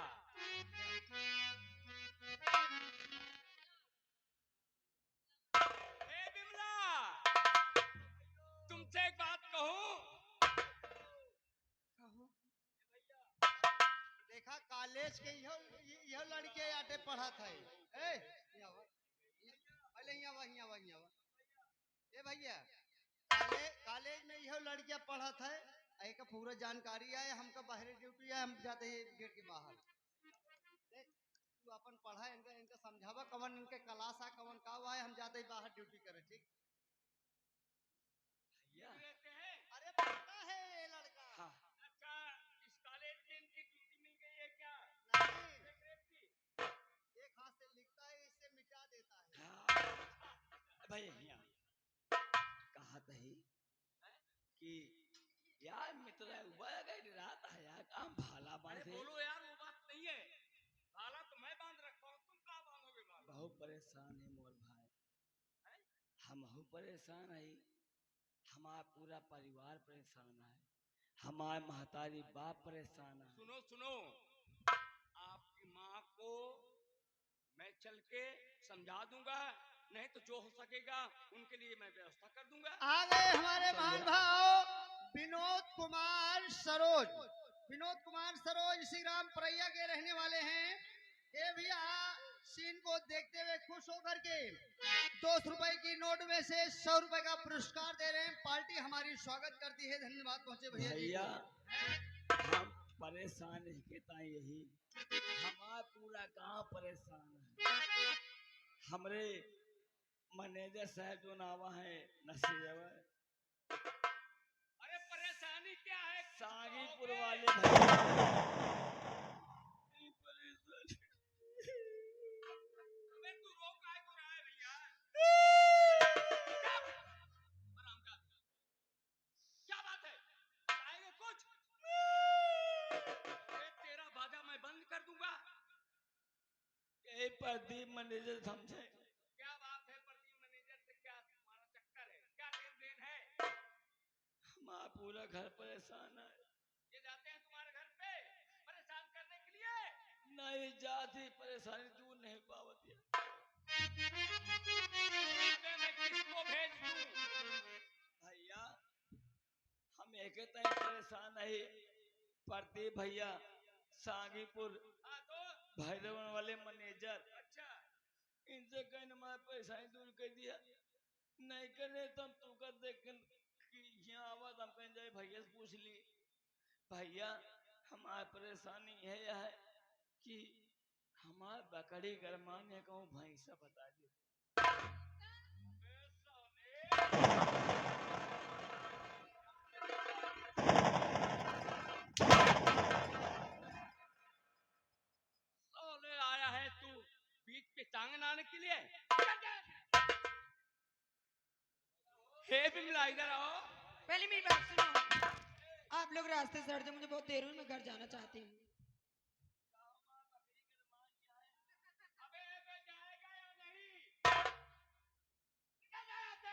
हे बिमला, तुमसे एक बात कहूँ। कहो। देखा कॉलेज के यह लड़के आटे पढ़ा था ए पहले यहाँ ए भैया कॉलेज में यह लड़कियां पढ़ा था। एक पूरा जानकारी है हमका बाहर ड्यूटी है हम जाते हैं गेट के बाहर। तू अपन पढ़ा इनका समझावा कवन इनके क्लास आ कवन का हुआ है हम जाते ही बाहर ड्यूटी करे ठीक। अरे पढ़ता है ये लड़का। हाँ। अच्छा, इस कॉलेज में इनकी ड्यूटी मिल गई है क्या? नहीं एक हाथ से लिखता है इससे मिटा देता है। हाँ। भाई यहाँ कहा था कि यार मित्र रात है यार काम भाला अरे बांधे। बोलो यार, वो बात नहीं है। भाला तो मैं बांध रखा हूँ, तुम कहाँ बांधोगे भाला? बहुत परेशान है मोर भाई। हम बहुत परेशान है, हमारा पूरा परिवार परेशान है, हमारे महतारी बाप परेशान है। सुनो सुनो, आपकी माँ को मैं चल के समझा दूंगा, नहीं तो जो हो सकेगा उनके लिए मैं व्यवस्था कर दूंगा। आ गए हमारे महान भाव विनोद कुमार सरोज श्री राम परैया के रहने वाले हैं। ये भैया सीन को देखते हुए खुश होकर के 200 रुपए की नोट में से 100 रुपए का पुरस्कार दे रहे हैं। पार्टी हमारी स्वागत करती है। धन्यवाद पहुंचे भैया जी भैया को। हम परेशान है कहता यही, हमारा पूरा गांव परेशान है। हमरे मैनेजर साहब जो नावा है नसीब अरे परेशानी क्या है? सागीपुर वाले भैया अबे तू रो काहे को रहा है भैया? हरामजादा। क्या बात है? बताएंगे कुछ? अरे तेरा बाजा मैं बंद कर दूंगा। यही प्रदीप मैनेजर समझे। क्या बात है प्रदीप मैनेजर से? क्या तुम्हारा चक्कर है? क्या लेन देन है? हमारा पूरा घर परेशान है। ये जाते हैं तुम्हारे घर पे परेशान करने के लिए? नहीं जाती परेशानी दूर नहीं पावती। अबे मैं किसको भेज दूं? भैया हम एक परेशान है, प्रदीप भैया सागीपुर हाँ तो भैरवन वाले मैनेजर, अच्छा, इनसे कहीं हमारा परेशानी दूर कर दिया। नहीं करे तो हम तू कर देख कि यहाँ आवाज हम कहीं जाए भैया से पूछ ली। भैया हमारी परेशानी यह है कि हमारे बकरी गरमाने कहूँ भैंसा बता दी। सोने आया है तू बीच पे टांग आने के लिए? हे बिमला इधर आओ। पहले मेरी बात सुनो। आप लोग रास्ते से हट जाओ, मुझे बहुत देर हुई, मैं घर जाना चाहती हूँ। अबे अबे जाएगा या नहीं? निकल जा यहाँ से।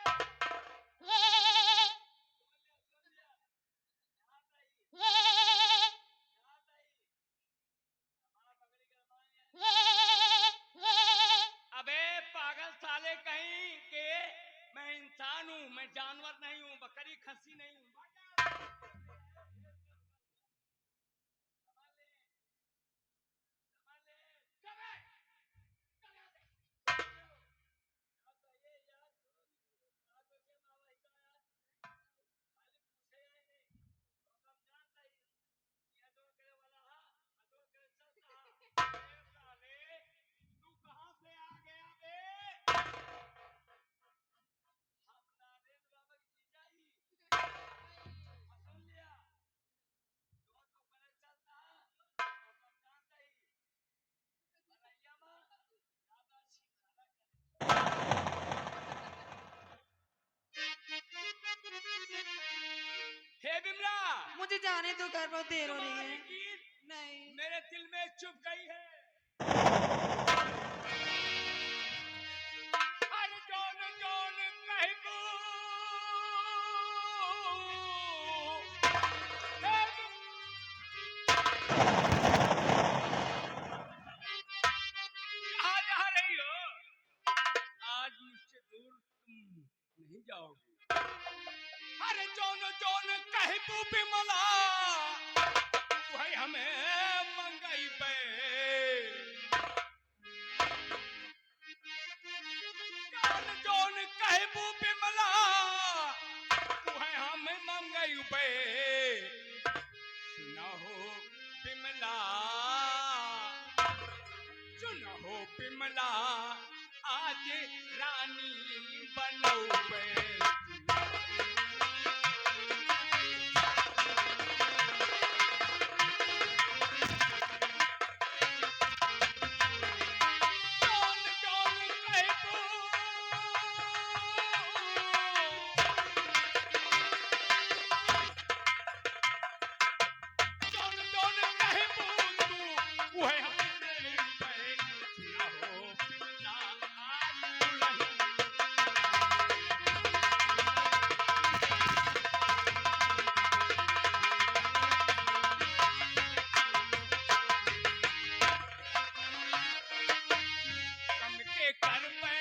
इंसान हूँ, मैं जानवर नहीं हूँ, बकरी खस्सी नहीं हूँ। तू कहाँ से आ गया बे? हम नारायण बाबा की जीजाजी। सुन लिया? दो तो पहले चलता हम जानता ही। भरैया माँ, ज्यादा छिनाला करे। हे बिमला, मुझे जाने दो, घर बहुत देर हो रही तुम्हारी है। गीत नहीं, मेरे दिल में चुप गई है। हर जोन जोन कहबू, कहाँ जा रही हो? आज मुझसे दूर तुम नहीं जाओगी। अरे जोन जोन कहबू बिमला, वही हमें मंगई पे। जोन जोन कहबू बिमला, वही हमें मंगई पे। सुना हो बिमला, सुना हो बिमला, आज रानी बनौ पे। जोन जोन कहबू, जोन जोन कहबू तू, वही हमें पे। सुना हो बिमला, आज दुल्हन कम के कर पे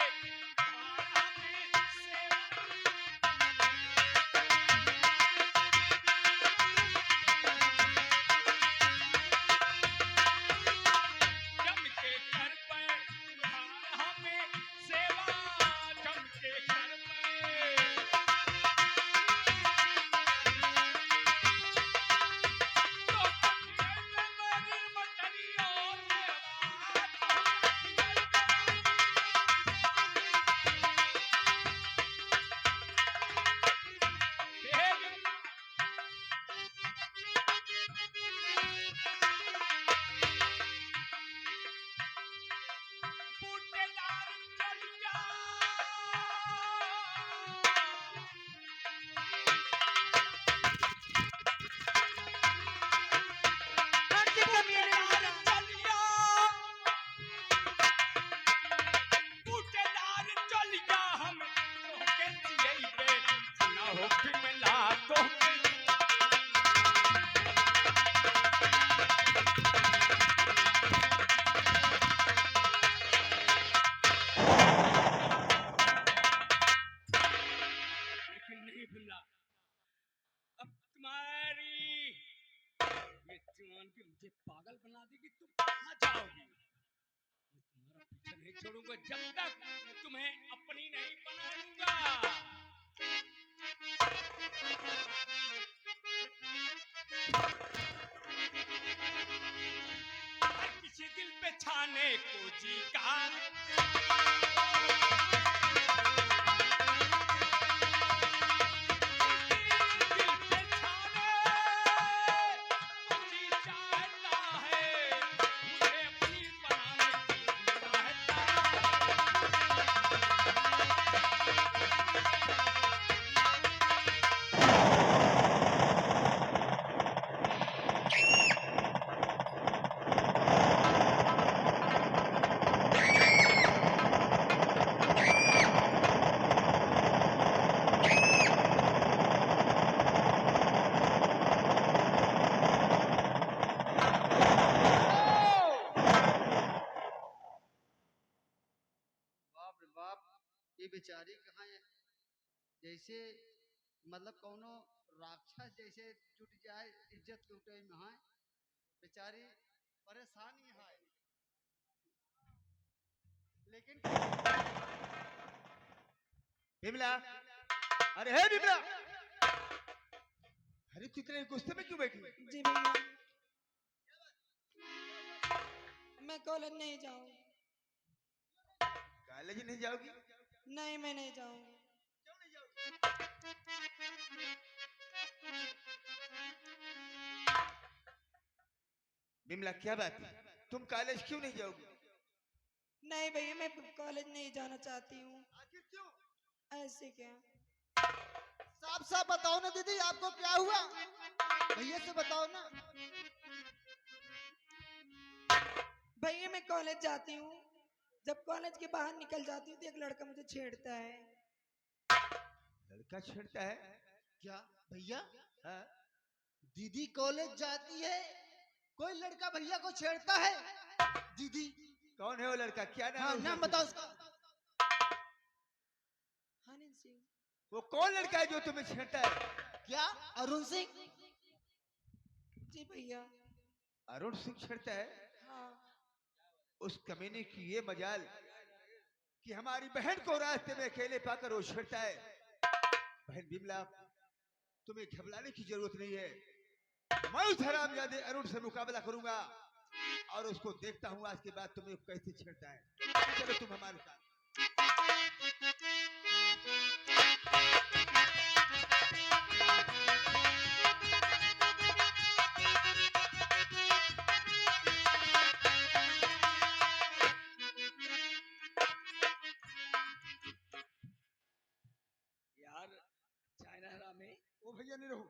हमें सेवा। कम के कर पे हमें सेवा, कम के कर पे। तो कमिए मेरी मटरियों बूटेदार चलिया, हटके कमीने बूटेदार चलिया, बूटेदार चलिया, हम तोहके जियई पे। सुना हो बिमला तोहके। लेकिन नहीं बिमला, अब तुम्हारी ये जवान की मुझे पागल बना देगी। तुम कहाँ जाओगी? मैं तुम्हारा पीछा नहीं छोड़ूंगा जब तक तुम्हें अपनी नहीं बनाऊंगा। हर किसी दिल पे छाने को जी का, दिल पे छाने को जी चाहता है, मुझे अपनी बनाने की चाहता है। बाप रे बाप, ये बेचारी कहाँ है? जैसे मतलब कौनो राक्षस जैसे जुट जाए इज्जत लूटे में है बेचारी परेशानी है लेकिन बिमला, अरे है बिमला, अरे तू इतने गुस्से में क्यों बैठी? जी भैया, मैं कॉलेज नहीं जाऊंगी। कॉलेज नहीं जाओगी? नहीं, मैं नहीं जाऊंगी। क्यों नहीं जाओगी? बिमला क्या बात है, तुम कॉलेज क्यों नहीं जाओगी? नहीं भैया, मैं कॉलेज नहीं जाना चाहती हूँ। आखिर क्यों? ऐसे क्या? साफ साफ बताओ ना दीदी आपको क्या हुआ भैया से बताओ ना भैया मैं कॉलेज जाती हूँ, जब कॉलेज के बाहर निकल जाती हूँ तो एक लड़का मुझे छेड़ता है। लड़का छेड़ता है? क्या भैया हाँ? दीदी कॉलेज जाती है कोई लड़का भैया को छेड़ता है दीदी कौन है वो लड़का, क्या नाम हाँ है नाम उसका? बताओ उसका हनीन सिंह। वो कौन लड़का है जो तुम्हें छेड़ता है? क्या अरुण सिंह जी भैया। अरुण सिंह छेड़ता है? हाँ। उस कमीने की ये मजाल कि हमारी बहन को रास्ते में अकेले पाकर वो छेड़ता है। बहन बिमला, तुम्हें घबराने की जरूरत नहीं है। मैं उस हरामजादे अरुण से मुकाबला करूंगा और उसको देखता हूँ आज के बाद तुम्हें कैसे छेड़ता है। चलो तुम हमारे साथ। यार चाइना में ओ भैया नहीं रहो।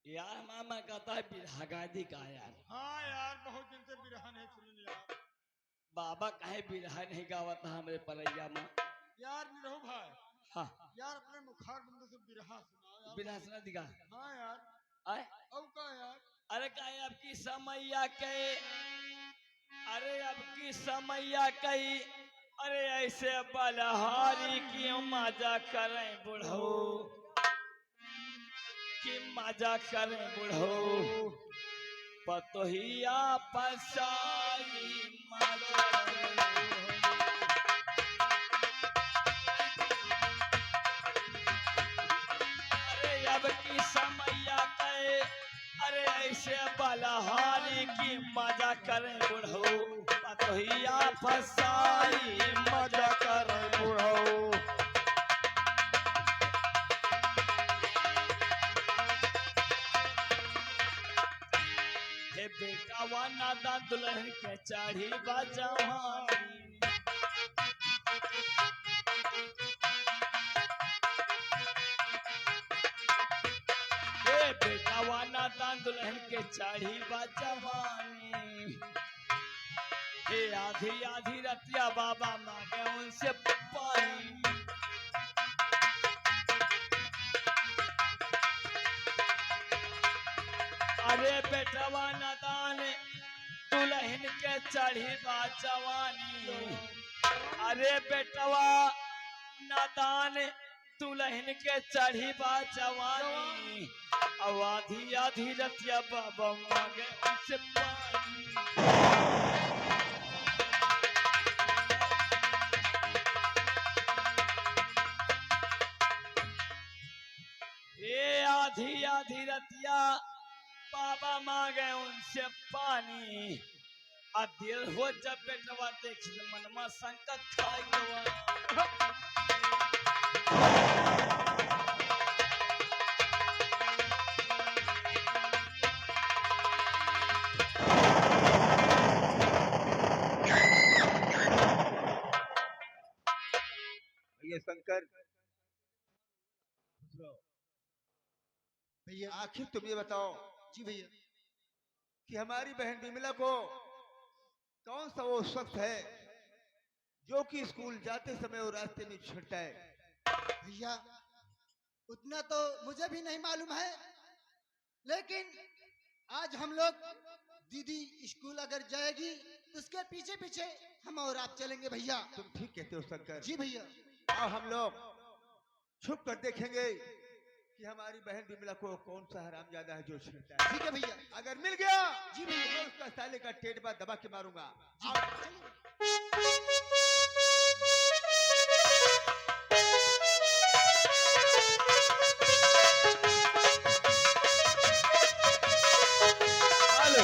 यार मामा कहता है बिरहागादी का यार। हाँ यार बहुत दिन से बिरहन है सुन यार। बाबा कहे बिरहा नहीं गावत हमरे परैया माँ। यार नहीं रहो भाई। हाँ यार अपने मुखार बंदे से बिरहा सुनाओ यार। बिरहा सुना दिखा। हाँ यार आए अब का यार अरे कहे अब की समैया कहे, अरे अब की समैया कही, अरे ऐसे बलहारी की मजा करें बुढ़ो, कि मजा करें बुढ़ो, पतोहिया पसाई मजा करें। अरे अब की समैया कहे, अरे ऐसे बलहारी की मजा करें बुढ़ो, पतोहिया फसाई मजा करें बुढ़ो। हे बेटा वा नादा दुल्हन के चाढ़ी बाजवानी, बेटा वाना दान दुल्हन के चाढ़ी बाजवानी, हे आधी आधी रतिया बाबा मांगे उनसे पानी। अरे बेटा वाना दान दुल्हन के चाढ़ी बाजवानी, अरे बेटवा नादान दुल्हन के चढ़ी बाजवानी, अब आधी आधी रतिया बाबा मांगे उनसे पानी। ये आधी आधी रतिया बाबा मांगे उनसे पानी, आ देर हो जब बेटवा देख मनमा संकट खाई गवा। ये शंकर, भैया आखिर तुम ये बताओ जी भैया कि हमारी बहन बिमला को कौन सा वो शख्स है जो कि स्कूल जाते समय वो रास्ते में छेड़ता है? भैया उतना तो मुझे भी नहीं मालूम है लेकिन आज हम लोग दीदी स्कूल अगर जाएगी तो उसके पीछे पीछे हम और आप चलेंगे भैया। तुम ठीक कहते हो शंकर। जी भैया आओ हम लोग छुप कर देखेंगे कि हमारी बहन बिमला को कौन सा हरामजादा है जो छेड़ता है। ठीक है भैया। अगर मिल गया जी भैया। तो मैं उसका साले का टेटवा दबा के मारूंगा। हेलो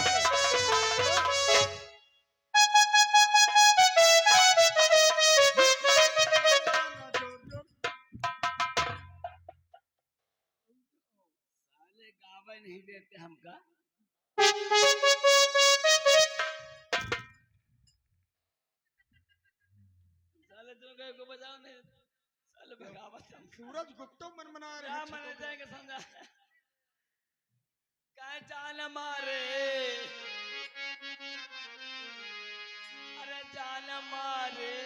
साले गावे नहीं देते हमका। साले तुम गए को बजाओ नहीं, साले बगावत हम सूरज गुप्तो मन मना रहे क्या हैं मने छठों जाएंगे समझा कहे जान मारे, अरे जान मारे,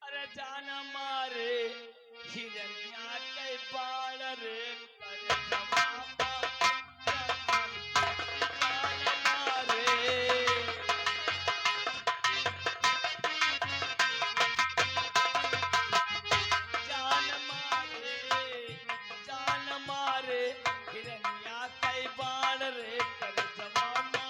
अरे जान मारे हिरनिया के बाण रे कर जवाबा, जान मारे। जान मारे हिरनिया कई बाण रे कर जवामा।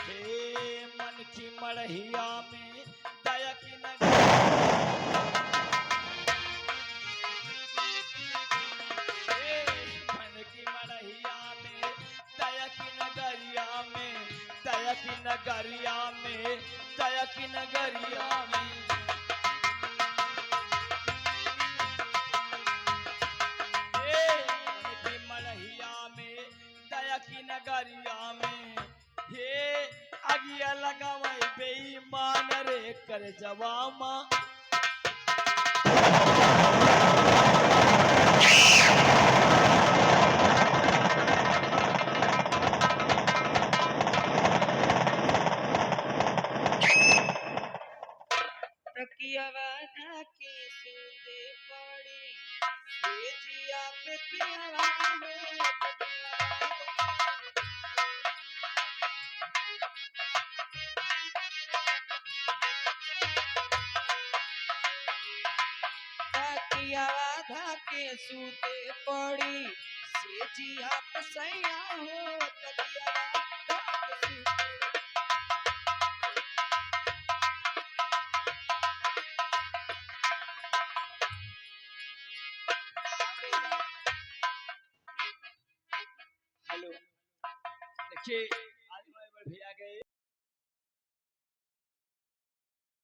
हे मन की मड़हिया में दया की नगरिया, हे मन की मड़हिया में दया की नगरिया में, दया की नगरिया में, दया की नगरिया में। मन की मड़हिया में दया की नगरिया में, हे अगिया लगावे बेईमान रे कर जवामा। तकियावा ढाके सोते पड़ी ये जिया पे पियावा में तकियावा ढाके सोते पड़ी ये जिया पे सैया हो तकियावा ढाके सोते। हेलो देखिए